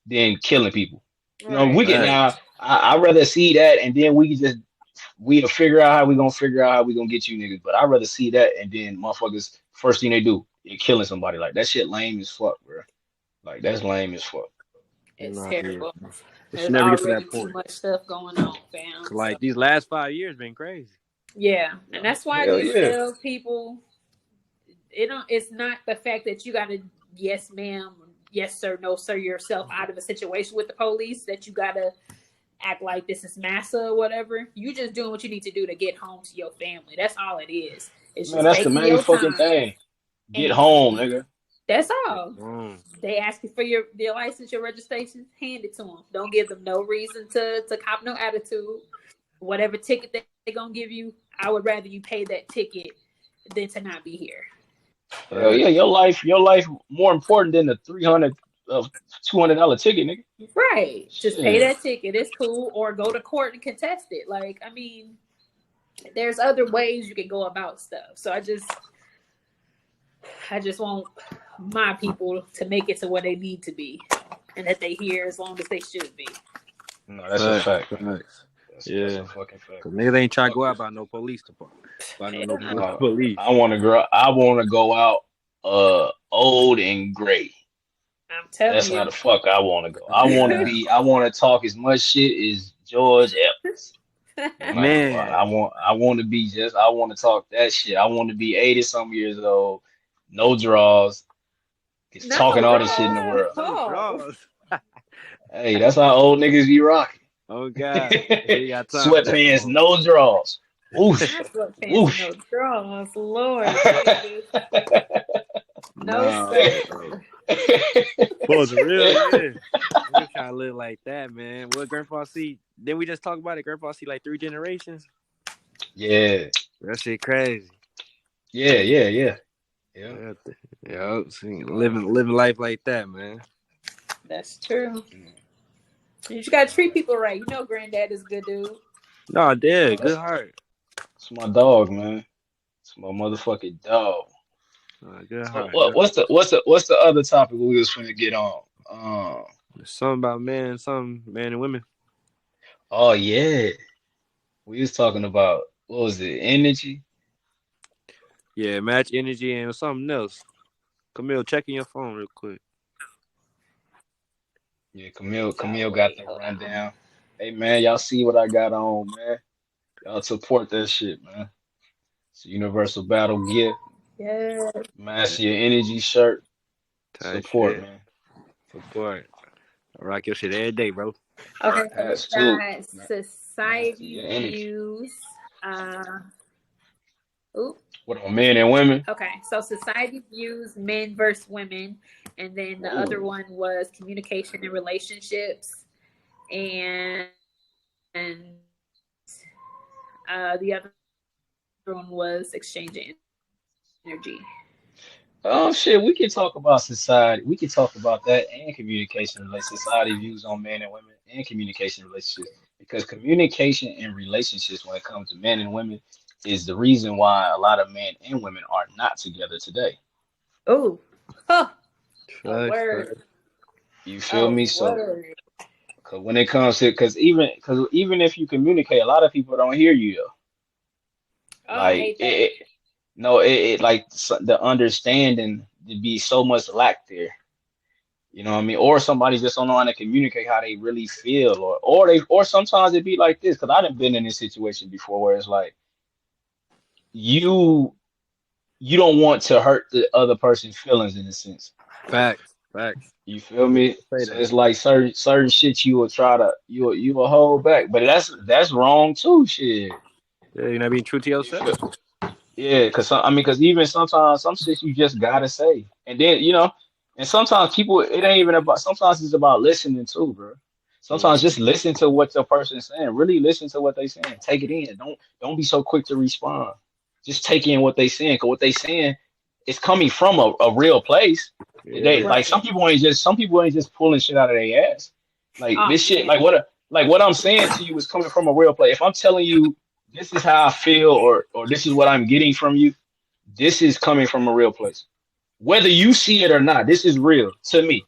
than killing people. We Right. can now. Facts. I'd rather see that, and then we'll figure out how we gonna figure out how we gonna get you niggas. But I'd rather see that, and then motherfuckers first thing they do is killing somebody. Like that shit lame as fuck, bro. Like that's lame as fuck. It's Not here. terrible. It should There's never get to already that too point. much stuff going on, fam. So Like these last 5 years been crazy. yeah, and that's why I Hell just yeah. tell people it's not the fact that you gotta yes ma'am, yes sir, no sir yourself out of a situation with the police that you gotta act like this is massa or whatever. You just doing what you need to do to get home to your family. That's all it is. It's Man, just that's the taking main your fucking time thing. Get and home, nigga. that's all. Mm. They ask you for your license, your registration, hand it to them. Don't give them no reason to cop no attitude. Whatever ticket they're gonna give you, I would rather you pay that ticket than to not be here. Hell yeah, your life more important than the 300 of $200 ticket, nigga. Right. Just pay Shit. that ticket. It's cool. Or go to court and contest it. Like, I mean, there's other ways you can go about stuff. So I just want my people to make it to where they need to be and that they here as long as they should be. No, that's a fact. Facts. That's Yeah. a fucking fact. Cause niggas ain't trying to go out by no police department. By no No, police. I want to go out old and gray. I'm telling That's you. how the fuck I want to go. I want to talk as much shit as George Evans. Man. I want to be I want to talk that shit. I want to be 80 some years old, no draws, just No talking all this shit in the draws. world. Oh. Draws. Hey, that's how old niggas be rocking. Oh God. He got time for that. Sweatpants, no draws. Oof. That's what Oof. no draws. Lord Jesus. No Nah, sir. was real, yeah. We trying to live like that, man. What Grandpa see? Then we just talk about it. Grandpa see like 3 generations. Yeah. That shit crazy. Yeah. Yeah. See, living life like that, man. That's true. You just gotta treat people right. You know, Granddad is a good dude. No, I did. Good heart. It's my dog, man. It's my motherfucking dog. Good So heart. what's the other topic we was finna get on? Something about men and women. Oh yeah, we was talking about what was it? Energy. Yeah, match energy and something else. Camille, checking your phone real quick. Yeah, Camille got the rundown. Hey man, y'all see what I got on, man? Y'all support that shit, man. It's a universal battle gear. Yeah. Master your energy shirt. Type Support, shit. man. Support. I rock your shit every day, bro. Okay, so we Has to. got Master society your energy. views. Oop. What on men and women? Okay, so society views men versus women, and then the other Ooh. one was communication and relationships, and the other one was exchanging energy. Oh shit, we can talk about society. We can talk about that and communication, like society views on men and women and communication relationships. Because communication and relationships, when it comes to men and women, is the reason why a lot of men and women are not together today. Oh, huh, a Facts, word, facts. You feel a me? So, word. cause when it comes to, cause even if you communicate, a lot of people don't hear you though. Oh, I Like hate that. no, like the understanding to be so much lack there. You know what I mean? Or somebody just don't know how to communicate how they really feel, or sometimes it be like this, because I done been in this situation before where it's like you you don't want to hurt the other person's feelings in a sense. Facts. Facts. You feel You me? say So that. it's like certain shit you will try to you will hold back, but that's wrong too. Shit. Yeah, you're not being true to You feel? yourself. Yeah, because I mean, because even sometimes some shit you just gotta say, and then and sometimes people it ain't even about. Sometimes it's about listening too, bro. Sometimes Mm. just listen to what the person's saying. Really listen to what they saying. Take it in. Don't be so quick to respond. Just take in what they saying, cause what they saying is coming from a real place. They Yeah. like Right. some people ain't just pulling shit out of their ass. Like Oh this shit, yeah. like what I'm saying to you is coming from a real place. If I'm telling you this is how I feel or this is what I'm getting from you, this is coming from a real place. Whether you see it or not, this is real to me.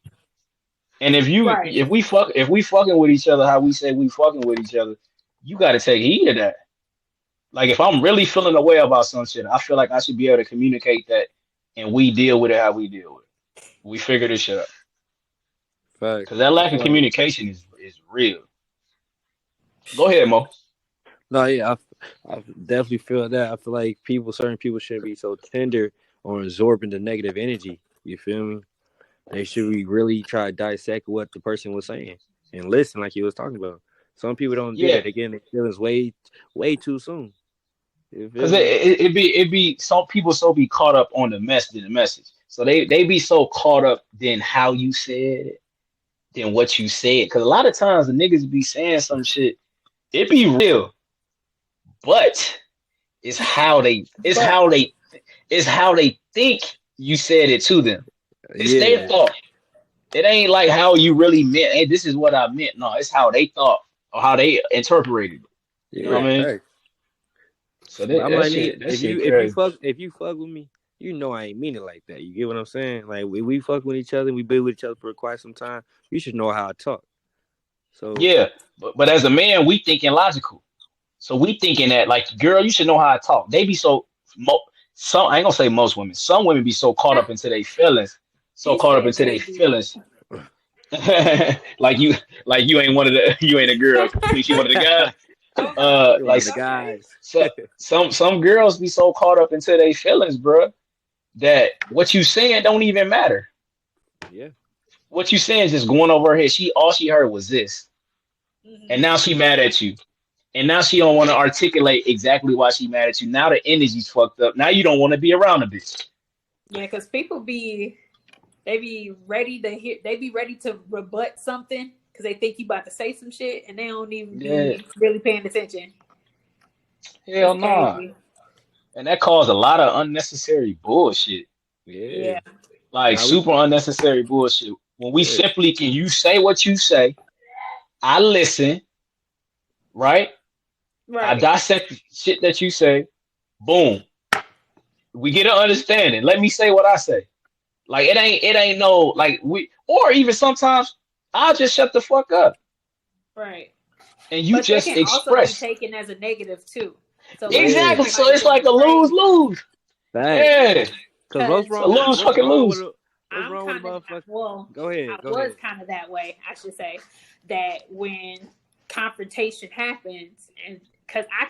And Right. if we fucking with each other how we say we fucking with each other, you gotta take heed of that. Like if I'm really feeling a way about some shit, I feel like I should be able to communicate that and we deal with it how we deal with it. We figure this shit out. Facts. Cause that I lack of feel like communication is real. Go ahead, Mo. no, yeah, I definitely feel that. I feel like certain people shouldn't be so tender on absorbing the negative energy. You feel me? They should be really try to dissect what the person was saying and listen, like you was talking about. Some people don't do Yeah, that. They get in their feelings way too soon. You cause feel me? it be some people so be caught up on the message. So they be so caught up then how you said it, then what you said. Cause a lot of times the niggas be saying some shit, it be real, but it's how they it's But how they it's how they think you said it to them. It's their Yeah, thought. It ain't like how you really meant. Hey, this is what I meant. No, it's how they thought or how they interpreted it. You know what yeah, I right. mean? facts. So But I'm like, nigga, that shit crazy. if you fuck with me, you know I ain't mean it like that. You get what I'm saying? Like we fuck with each other, and we been with each other for quite some time. You should know how I talk. So Yeah, but as a man, we thinking logical. So we thinking that like, girl, you should know how I talk. They be so some I ain't gonna say most women. Some women be so caught up into their feelings, so He caught up said into their baby. feelings. like you ain't one of the you ain't a girl. You think she one of the guys. Oh, you're one Like of the okay. guys. so, some girls be so caught up into their feelings, bro, that what you saying don't even matter. Yeah, What you saying is just going over her head. All she heard was this, Hmm. and now she mad at you, and now she don't want to articulate exactly why she mad at you. Now the energy's fucked up. Now you don't want to be around the bitch. Yeah, because people they be ready to hear. They be ready to rebut something because they think you about to say some shit, and they don't even Yeah, be really paying attention. hell It's nah, crazy. and that caused a lot of unnecessary bullshit. yeah. Yeah. Like Now we, super unnecessary bullshit. When we yeah, simply can you say what you say, I listen, right? I Right. dissect the shit that you say, boom. We get an understanding. Let me say what I say. Like it ain't no like we or even sometimes I'll just shut the fuck up Right. and you But that just can also be express. taken as a negative too. So let's say yeah. Exactly. So somebody it's like going a lose crazy. lose. Thanks. Yeah. Cause Because It's a lose fucking lose. what's I'm wrong with a kind of motherfucker? well, Go ahead, I go was ahead. kind of that way, I should say, that when confrontation happens, and because I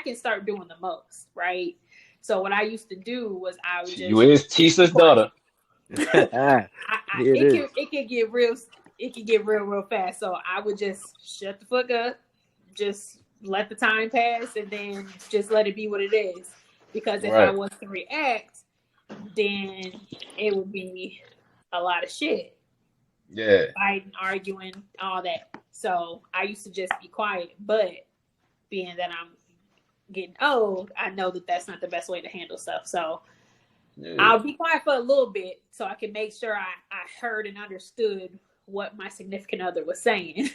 can start doing the most, right? So what I used to do was I would You just is Tisa's daughter. it could get real fast. So I would just shut the fuck up, just let the time pass, and then just let it be what it is. Because if I was to react, then it would be a lot of shit. Yeah. Fighting, arguing, all that. So I used to just be quiet. But being that I'm getting old, I know that that's not the best way to handle stuff. So I'll be quiet for a little bit so I can make sure I heard and understood what my significant other was saying.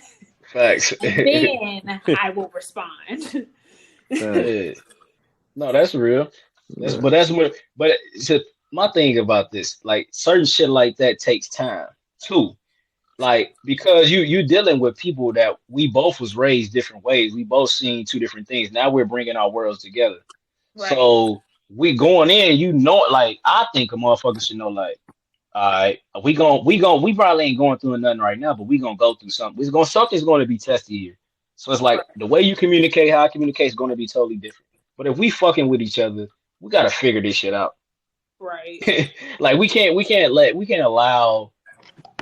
Facts. Then I will respond. No, that's real. But my thing about this, like certain shit like that takes time too. Like because you dealing with people that we both was raised different ways. We both seen two different things. Now we're bringing our worlds together. Right. So we going in, like I think a motherfucker should know, like, all right, we probably ain't going through nothing right now, but we gonna go through something. Something's going to be tested here. So it's like the way you communicate, how I communicate is going to be totally different. But if we fucking with each other, we gotta figure this shit out. Right. Like we can't allow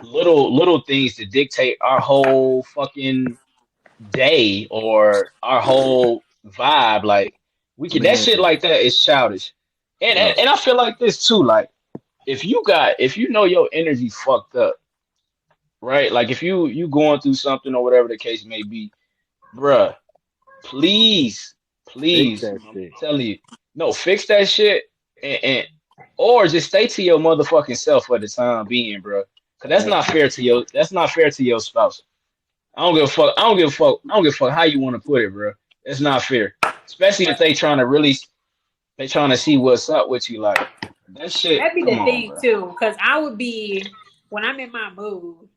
little things to dictate our whole fucking day or our whole vibe. Like that shit like that is childish. And I feel like this too. Like if you know your energy fucked up, right? Like if you going through something or whatever the case may be, bruh, please, I'm telling you, no, fix that shit and or just stay to your motherfucking self for the time being, bro. Cause that's not fair to your spouse. I don't give a fuck. I don't give a fuck how you want to put it, bro. It's not fair. Especially if they trying to see what's up with you. Like that shit. That'd be the thing too. Cause I would be when I'm in my mood,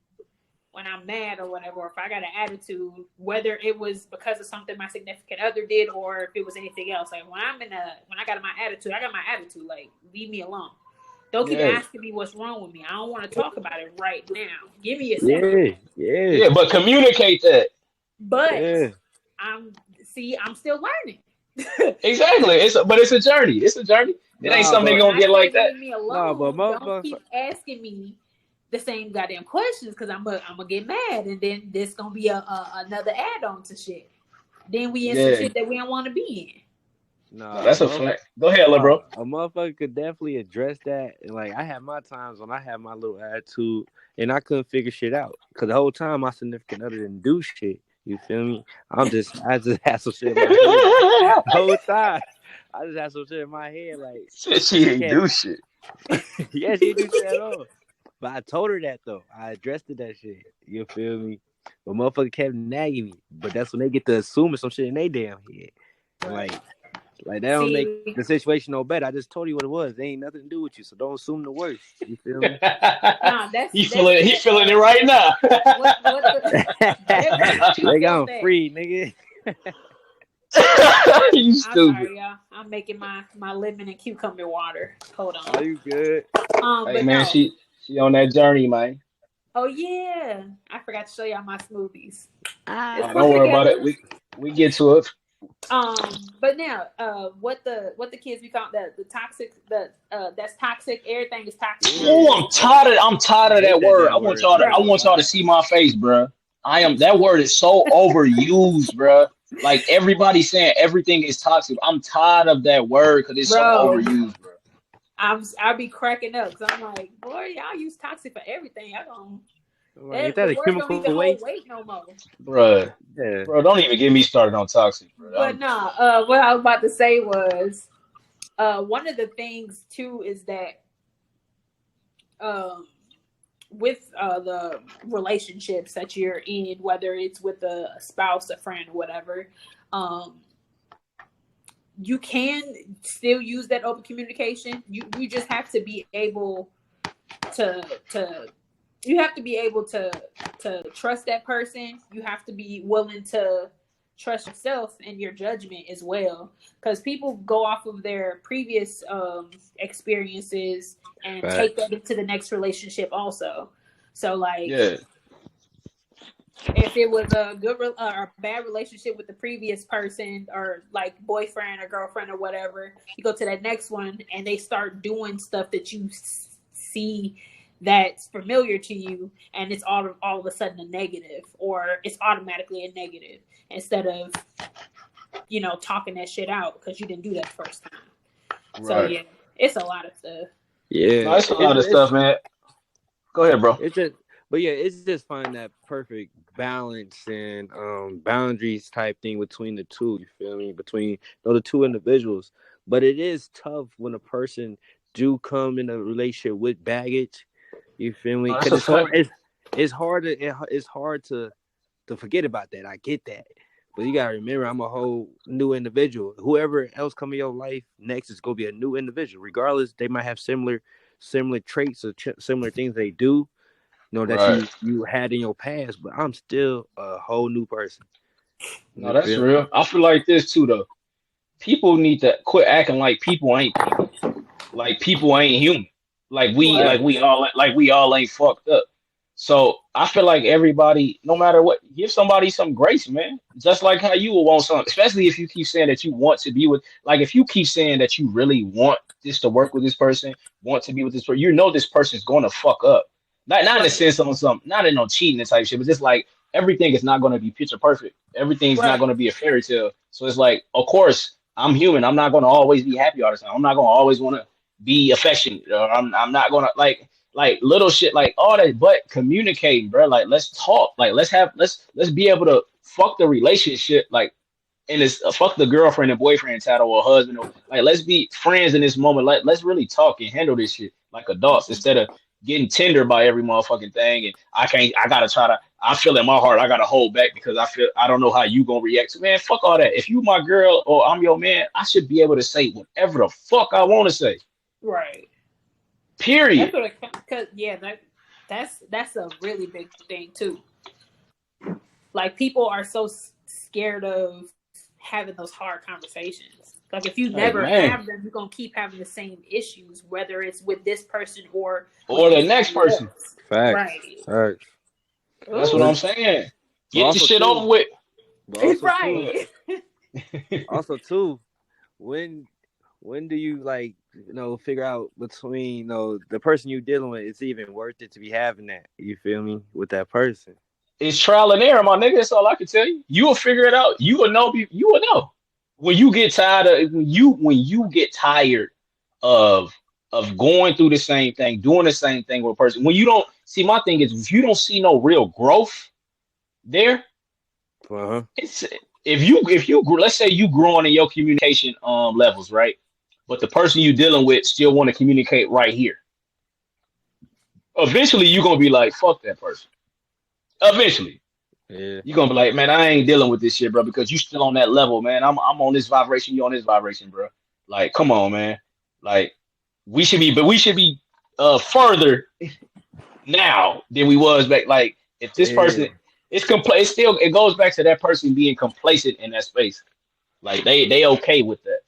when I'm mad or whatever, or if I got an attitude, whether it was because of something my significant other did or if it was anything else. Like when I got my attitude, I got my attitude. Like leave me alone. Don't keep asking me what's wrong with me. I don't want to talk about it right now. Give me a second. Yeah, but communicate that. But I'm still learning. Exactly. It's a journey. It's a journey. It ain't something gonna get like that. Leave me alone. Don't keep asking me the same goddamn questions because I'm gonna get mad and then there's gonna be another add-on to shit. Then we in some shit that we don't want to be in. No, that's a fact. Go ahead, little bro. A motherfucker could definitely address that. Like I had my times when I had my little attitude and I couldn't figure shit out because the whole time my significant other didn't do shit. You feel me? I just had some shit in my head the whole time. I just had some shit in my head like she ain't do shit. Yeah, she didn't do shit at all. But I told her that though. I addressed that shit. You feel me? But motherfucker kept nagging me. But that's when they get to assuming some shit in their damn head. Like that don't make the situation no better. I just told you what it was. They ain't nothing to do with you, so don't assume the worst. You feel me? He feeling it right now. They got him free, nigga. You stupid. I'm sorry, y'all. I'm making my lemon and cucumber water. Hold on. Are you good? Hey man, she on that journey, man. Oh yeah, I forgot to show y'all my smoothies. Don't worry about it. We get to it. But now, what the kids be calling the toxic, that's toxic. Everything is toxic. Oh, I'm tired of that word. I want y'all to see my face, bro. That word is so overused, bro. Like everybody saying everything is toxic. I'm tired of that word because it's so overused, bro. I'll be cracking up because I'm like, boy, y'all use toxic for everything. Y'all don't. Is that a chemical waste? Weight no more. Bro, don't even get me started on toxic, bro. But what I was about to say was, one of the things too is that, with the relationships that you're in, whether it's with a spouse, a friend, whatever, you can still use that open communication. You just have to be able to trust that person. You have to be willing to trust yourself and your judgment as well, because people go off of their previous experiences and take that into the next relationship also. So like, if it was a good or a bad relationship with the previous person, or like boyfriend or girlfriend or whatever, you go to that next one and they start doing stuff that you see that's familiar to you, and it's all of a sudden a negative, or it's automatically a negative instead of talking that shit out because you didn't do that first time. Right. So yeah, it's a lot of stuff. Yeah, No, it's a lot of stuff, man. Go ahead, bro. It's just finding that perfect balance and boundaries type thing between the two. You feel me? Between the two individuals. But it is tough when a person do come in a relationship with baggage. You feel me? No, Because that's a fact. it's hard to forget about that. I get that. But you gotta remember, I'm a whole new individual. Whoever else come in your life next is gonna be a new individual. Regardless, they might have similar traits or similar things they do. That Right. you had in your past. But I'm still a whole new person. No, You that's feel me? real. I feel like this too, though. People need to quit acting like people ain't people. Like people ain't human. Like we Right. like we all like we all ain't fucked up. So I feel like everybody, no matter what, give somebody some grace, man. Just like how you will want something, especially if you keep saying that you want to be with, like if you keep saying that you really want this to work with this person, want to be with this person, this person's going to fuck up. Not in the Right. sense on some, not in no cheating and type shit, but just like everything is not going to be picture perfect. Everything's not Right. going to be a fairy tale. So it's like, of course, I'm human. I'm not going to always be happy all the time. I'm not going to always want to be affectionate. Or I'm not going to like little shit like all that, but communicating, bro. Like let's talk. Like let's be able to fuck the relationship. Like and it's fuck the girlfriend and boyfriend title or husband. Or, like let's be friends in this moment. Like let's really talk and handle this shit like adults instead of getting tender by every motherfucking thing. And I can't. I gotta try to. I feel in my heart I gotta hold back because I don't know how you gonna react to, man. Fuck all that. If you my girl or I'm your man, I should be able to say whatever the fuck I want to say. Right. Period. Cause yeah, that's a really big thing too. Like people are so scared of having those hard conversations. Like if you never have them, you're gonna keep having the same issues, whether it's with this person or the next person. Facts. Right. Facts. That's what I'm saying. Get the shit over with. Right. Also too, when do you figure out between the person you dealing with, it's even worth it to be having that? You feel me? With that person. It's trial and error, my nigga. That's all I can tell you. You will figure it out. You will know. You will know when you get tired of when you get tired of going through the same thing, doing the same thing with a person. When you don't see, my thing is if you don't see no real growth there, it's if you let's say you growing in your communication levels, right? But the person you dealing with still want to communicate right here. Eventually, you're gonna be like, fuck that person. Eventually, yeah, you're gonna be like, man, I ain't dealing with this shit, bro, because you still on that level, man. I'm on this vibration, you on this vibration, bro. Like, come on, man. Like, we should be further now than we was back. Like, if this person, it goes back to that person being complacent in that space. Like, they okay with that.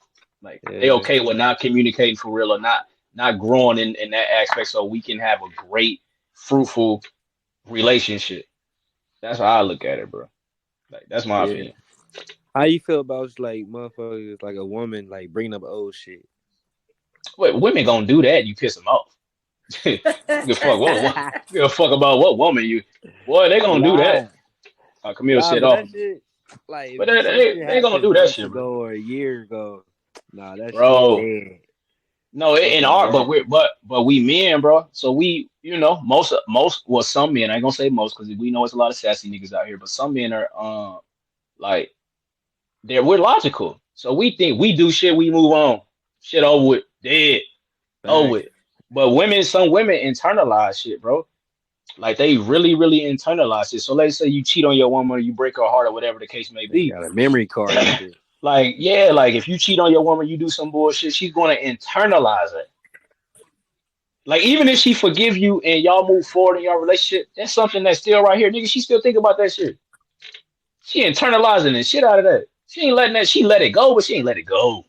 Like, they okay with not communicating for real or not growing in that aspect, so we can have a great, fruitful relationship. That's how I look at it, bro. Like that's my opinion. How you feel about motherfuckers like a woman bringing up old shit? Wait, women gonna do that? You piss them off. Give a fuck about what woman you? Boy, they gonna do that. Camille shit off. That shit, but they gonna do that shit, bro. Or a year ago. Nah, that's bro. Dead. No, in art, but we men, bro. So we, most some men. I ain't gonna say most because we know it's a lot of sassy niggas out here. But some men are like we're logical. So we think we do shit, we move on. Shit over with, dead, over with. But some women internalize shit, bro. Like they really, really internalize it. So let's say you cheat on your woman or you break her heart or whatever the case may be. Got a memory card. Like if you cheat on your woman, you do some bullshit, she's gonna internalize it. Like even if she forgive you and y'all move forward in your relationship, that's something that's still right here, nigga. She still think about that shit. She internalizing the shit out of that. She ain't letting that. She let it go, but she ain't let it go.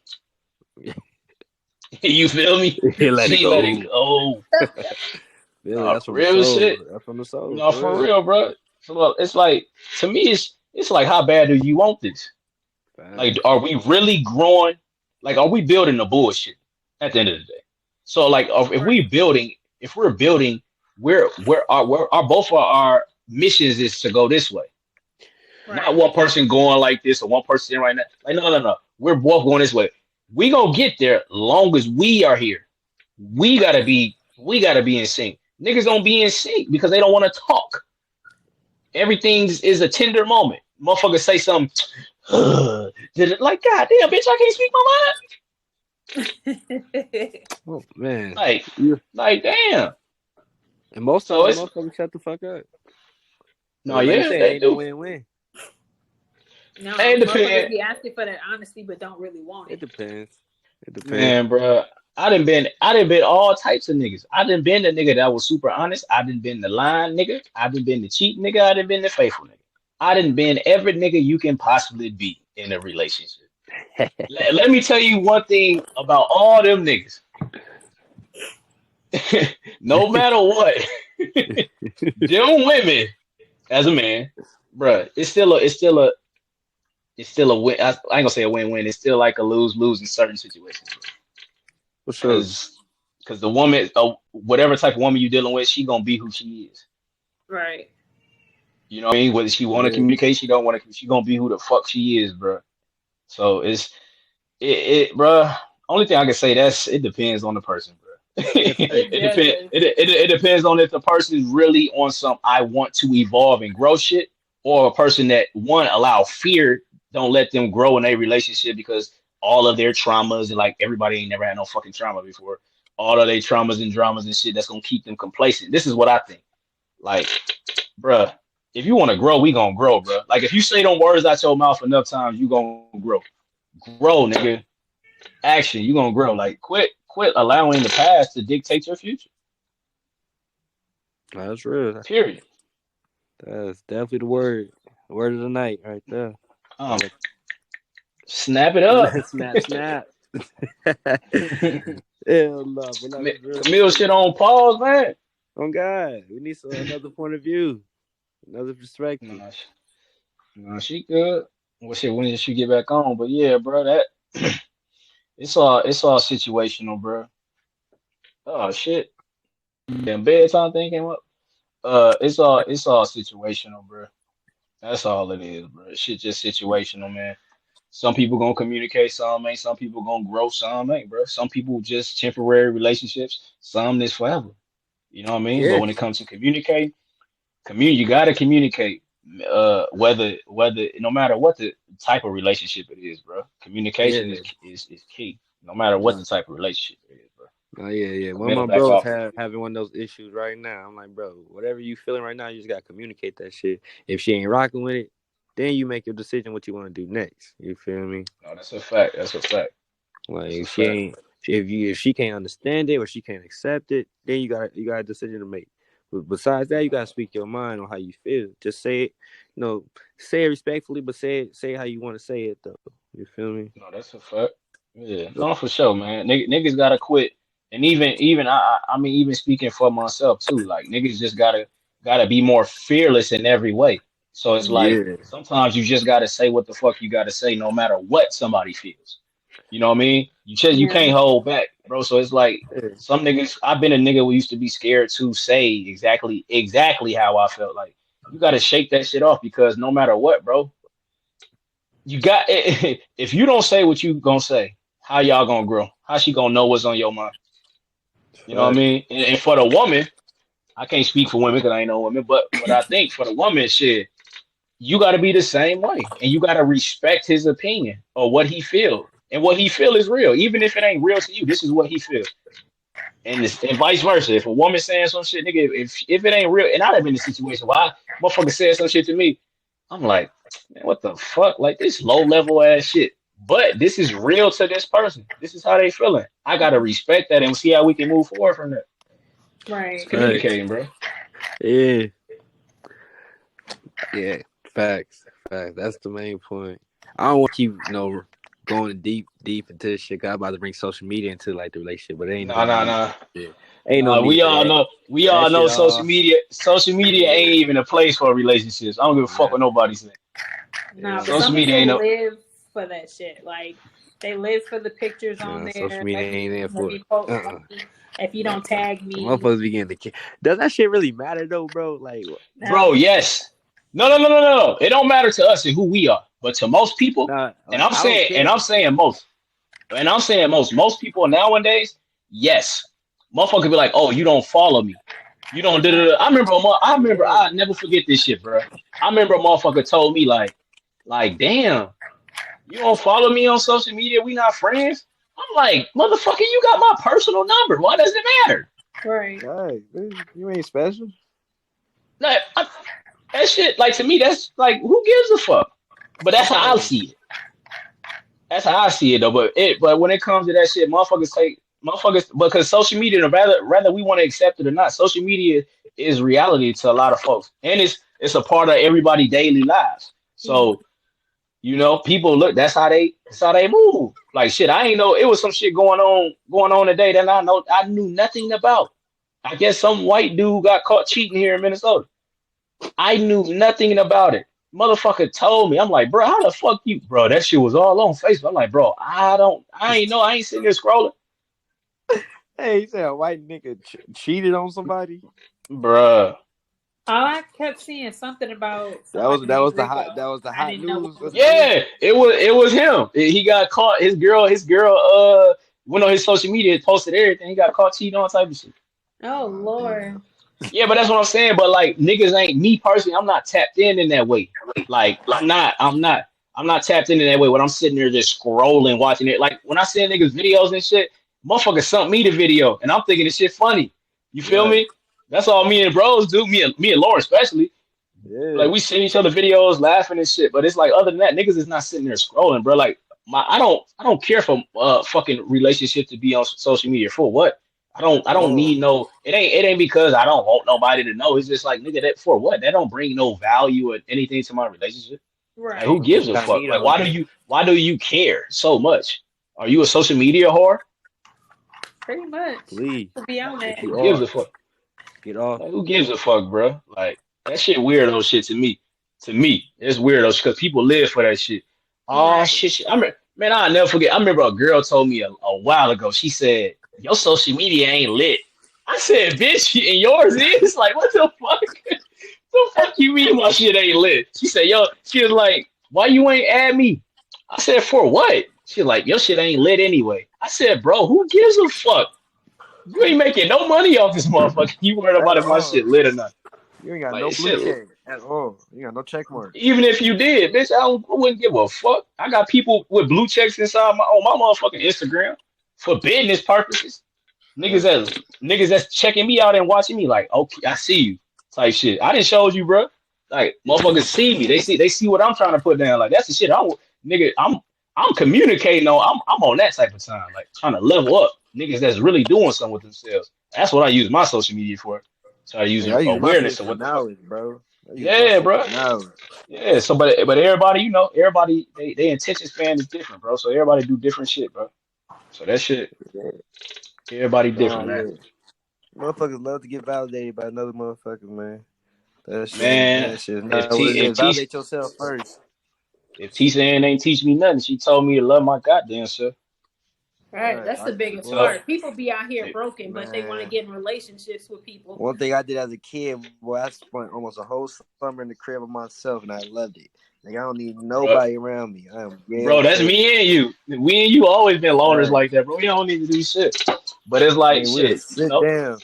You feel me? She let it go. Really, that's real shit. That's from the soul. No, for real, bro. So it's like to me, it's like how bad do you want this? Like, Facts. are we really growing? Like, are we building the bullshit at the end of the day? So, like, Right. if we're building, where our both of our missions is to go this way, not Right. one person going like this or one person right now. Like, no, no, no, we're both going this way. We gonna get there long as we are here. We gotta be in sync. Niggas don't be in sync because they don't want to talk. Everything is a tender moment. Motherfuckers say something. Did it like God damn bitch? I can't speak my Oh man, mind. Like, yeah. like damn. And most So times, it's motherfuckers shut the fuck up. no, Like you yeah, said, they ain't no do. win-win. No, And motherfuckers depend, be asking for that honesty, but don't really want It it. depends. It depends. man, bro. I done been all types of niggas. I done been the nigga that was super honest. I done been the lying nigga. I done been the cheat nigga. I done been the faithful nigga. I done been every nigga you can possibly be in a relationship. Let me tell you one thing about all them niggas. No matter what, them women as a man, bruh, it's still a win. I ain't gonna say a win-win. It's still like a lose-lose in certain situations. For sure. Because the woman, whatever type of woman you're dealing with, she gonna be who she is. Right. You know what I mean? Whether she want to Yeah. communicate, she don't want to. She gonna be who the fuck she is, bruh. So bruh. Only thing I can say it depends on the person, bruh. Yeah, It It depends. does. It depends on if the person is really on some I want to evolve and grow shit, or a person that one allow fear don't let them grow in a relationship because all of their traumas and like everybody ain't never had no fucking trauma before. All of their traumas and dramas and shit that's gonna keep them complacent. This is what I think. Like, bruh, if you want to grow, we gonna grow, bruh. Like if you say them words out your mouth enough times, you gonna grow. Grow, nigga. Action, you gonna grow. Like quit allowing the past to dictate your future. that's real. Period. That's definitely the word. The word of the night, right there. Um, snap it up. Snap, snap. Hell no, but no, that's real Camille shit. shit on pause, man. Oh God, we need another point of view, another perspective. Nah, she good. Well, shit, when did she get back on? But yeah, bro, that it's all situational, bro. Oh shit, damn bedtime thing came up. It's all situational, bro. That's all it is, bro. Shit just situational, man. Some people gonna communicate, some ain't. Some people gonna grow, some ain't, bro. Some people just temporary relationships, some this forever. You know what I mean? But Yeah, when it comes to you gotta communicate. Whether no matter what the type of relationship it is, bro. Communication yeah. is key. No matter what No, the type of relationship it is, bro. no, yeah, yeah. One of Camille my back bros off. having one of those issues right now. I'm like, bro, whatever you feeling right now, you just gotta communicate that shit. If she ain't rocking with it, then you make your decision what you want to do next. You feel me? No, that's a fact. That's a fact. Like That's a if she fact. ain't, if she can't understand it or she can't accept it, then you got a decision to make. But besides that, you gotta speak your mind on how you feel. Just say it, say it respectfully, but say it how you want to say it though. You feel me? No, that's a fact. Yeah, no, for sure, man. Niggas gotta quit, and even I mean, even speaking for myself too. Like niggas just gotta be more fearless in every way. So it's like Yeah. sometimes you just gotta say what the fuck you gotta say, no matter what somebody feels. You know what I mean? You Yeah. can't hold back, bro. So it's like Yeah. some niggas. I've been a nigga who used to be scared to say exactly how I felt. Like you gotta shake that shit off because no matter what, bro, you got if you don't say what you gonna say, how y'all gonna grow? How she gonna know what's on your mind? You know what I Facts. mean? And for the woman, I can't speak for women because I ain't no woman, but I think for the woman, shit, you got to be the same way, and you got to respect his opinion or what he feel, and what he feel is real, even if it ain't real to you. This is what he feel, and vice versa. If a woman saying some shit, nigga, if it ain't real, and I've been in a situation where motherfucker said some shit to me, I'm like, man, what the fuck? Like this low level ass shit. But this is real to this person. This is how they feeling. I gotta respect that and see how we can move forward from there. It's Right. Facts. communicating, bro. Yeah. Yeah. Facts. Facts. That's the main point. I don't want to keep going deep into this shit. 'Cause I'm about to bring social media into like the relationship, but it ain't Nah, nothing nah, deep. nah. Yeah. Ain't no Nah, need we for all that. know. We That all know shit social all. media. Social media Yeah, ain't even a place for relationships. I don't give a fuck yeah, what nobody says. Nah, but yeah. Social some media ain't people no. live for that shit. Like they live for the pictures on Social there. media ain't there Let for me it. post. If you Nah. don't tag me, Motherfuckers begin to care. Does that shit really matter though, bro? Like, no. Bro, yes. No, no, no, no, no, no. It don't matter to us and who we are, but to most people, nah, and like I'm I don't saying, and care. I'm saying most, and I'm saying most people nowadays, yes. Motherfucker be like, oh, you don't follow me. You don't do. Right. I remember. Yeah, I never forget this shit, bro. I remember a motherfucker told me like, damn, you don't follow me on social media. We not friends. I'm like, motherfucker, you got my personal number. Why does it matter? Right. right. You ain't special. Like, that shit, like to me, that's like, who gives a fuck? But that's how I Right. see it. That's how I see it though. But when it comes to that shit, motherfuckers because social media, rather we want to accept it or not, social media is reality to a lot of folks, and it's a part of everybody's daily lives. Yeah. So people look. That's how they move. Like shit, I ain't know it was some shit going on today that I knew nothing about. I guess some white dude got caught cheating here in Minnesota. I knew nothing about it. Motherfucker told me. I'm like, bro, how the fuck you, bro? That shit was all on Facebook. I'm like, bro, I ain't know. I ain't sitting there scrolling, Hey, you said a white nigga cheated on somebody? bruh. All I kept seeing something about That somebody was that named was the hot Rico. that was the I hot didn't know what news was of the going on. day. Yeah, it was him. He got caught. His girl went on his social media, posted everything. He got caught cheating on type of shit. Oh Oh Lord. damn. Yeah, but that's what I'm saying. But like niggas ain't me personally. I'm not tapped in that way. Like I'm not tapped in that way. When I'm sitting there just scrolling, watching it. Like when I send niggas videos and shit, motherfucker sent me the video, and I'm thinking this shit funny. You feel Right. me? That's all me and bros do. Me and Lauren especially. Yeah. Like we send each other videos, laughing and shit. But it's like other than that, niggas is not sitting there scrolling, bro. Like I don't care for fucking relationship to be on social media for what? I don't No. need no. It ain't because I don't want nobody to know. It's just like nigga, that for what? That don't bring no value or anything to my relationship. Like who Right. You gives a got fuck? need Like on why do there. you care so much? Are you a social media whore? Pretty much. Please. To be If honest. you Who gives are, a fuck? get off. Like, who gives a fuck, bro? Like that shit weirdo shit to me. To me, it's weirdo because people live for that shit. Oh Right. shit, shit. Man, I'll never forget. I remember a girl told me a while ago. She said, "Your social media ain't lit." I said, "Bitch, and yours is." Like, what the fuck? The fuck you mean my shit ain't lit? She said, "Yo," she was like, "Why you ain't add me?" I said, "For what?" She was like, "Your shit ain't lit anyway." I said, "Bro, who gives a fuck? You ain't making no money off this motherfucker. You worried At about if my all. shit lit or not?" You ain't got no Like blue shit. check at all. You got no check mark. Even if you did, bitch, I wouldn't give a fuck. I got people with blue checks inside my motherfucking Instagram for business purposes. Niggas Right. that's checking me out and watching me like, okay, I see you type shit. I didn't show you, bro. Like motherfuckers see me. They see what I'm trying to put down. Like that's the shit. I'm communicating on. I'm on that type of time. Like trying to level up niggas that's really doing something with themselves. That's what I use my social media for. Try to use Yeah, I use my awareness shit of for what the fuck. knowledge, bro. I use my Yeah, shit bro. for knowledge. Yeah, so but everybody, everybody they attention span is different, bro. So everybody do different shit, bro. So that shit, Yeah. everybody Oh different, man. yeah. Motherfuckers love to get validated by another motherfucker, man. Man, That shit is if not what T it if is. T Validate yourself first. if T saying ain't teach me nothing, she told me to love my goddamn self. Right. Right. That's the biggest So part. People be out here broken, but they want to Man. get in relationships with people. One thing I did as a kid, boy, I spent almost a whole summer in the crib of myself, and I loved it. Like I don't need bro, nobody around me. I am bro, ghetto that's free. me and you. We and you always been loners Right. like that, bro. We don't need to do shit. But it's like Man, we'll shit, sit down,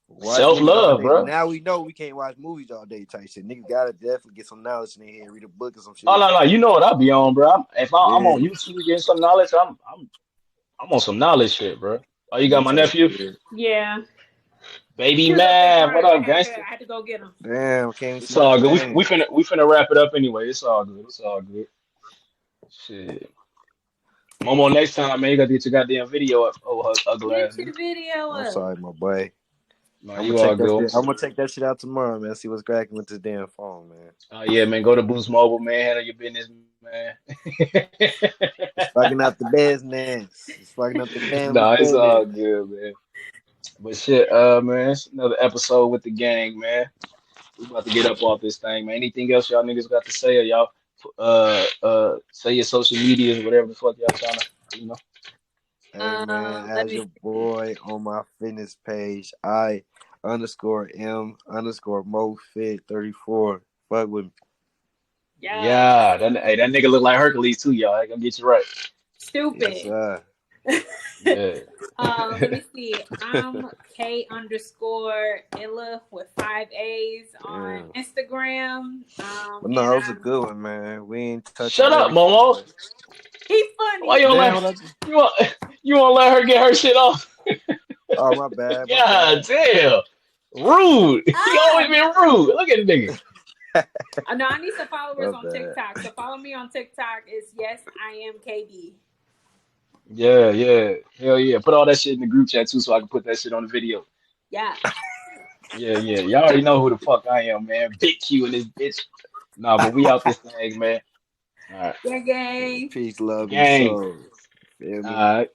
watch self movies all love, day. But bro. now we know we can't watch movies all day type shit. Niggas gotta definitely get some knowledge in their head, read a book or some Oh shit. no, no, you know what I be on, bro. If I'm Yeah. on YouTube getting some knowledge, I'm on some knowledge shit, bro. Oh, you got That my type nephew? shit. Yeah. Baby He was up there man, what crying. up, gangster? I had to go get him. Damn, can't even It's see all his good. We name. finna wrap it up anyway. It's all good. It's all good. Shit. Momo, next time, man, you gotta get your goddamn video up. Oh, her ugly ass, Get nigga. your video I'm up. sorry, my boy. Nah, I'm gonna you all check that good. shit. I'm gonna check that shit out tomorrow, man. See what's cracking with this damn phone, man. Oh yeah, man. Go to Boost Mobile, man. Handle your business, man. It's fucking up the business. It's fucking up the family Nah, it's business. all good, man. But shit, man, it's another episode with the gang, man. We about to get up off this thing, man. Anything else y'all niggas got to say, or y'all say your social medias, whatever the fuck y'all trying to, you know. Hey man, Let as me your boy on my fitness page, I_M_MoFit34. Fuck with me. yeah. Yeah, that nigga look like Hercules too, y'all. I gonna get you right. Yes, Stupid. sir. Yeah. Let me see. I'm K_Illa with 5 A's on Yeah. Instagram. But no, And that was a I'm good one, man. We ain't touching Shut up, everything, Momo. but he's Why funny. you don't damn, let what I just... you want you won't let her get her shit off? Oh, my bad, my God bad. damn. Rude. He always Ah, been rude. Look at the nigga. no, I need some followers My on bad. TikTok. So follow me on TikTok. It's yes, I am KD. Yeah, yeah. Hell yeah. Put all that shit in the group chat too so I can put that shit on the video. Yeah. Yeah, yeah. Y'all already know who the fuck I am, man. Big Q and this bitch. Nah, but we out this thing, man. All right. Gang, gang. Peace, love, and Gang. soul. Feel All me? right.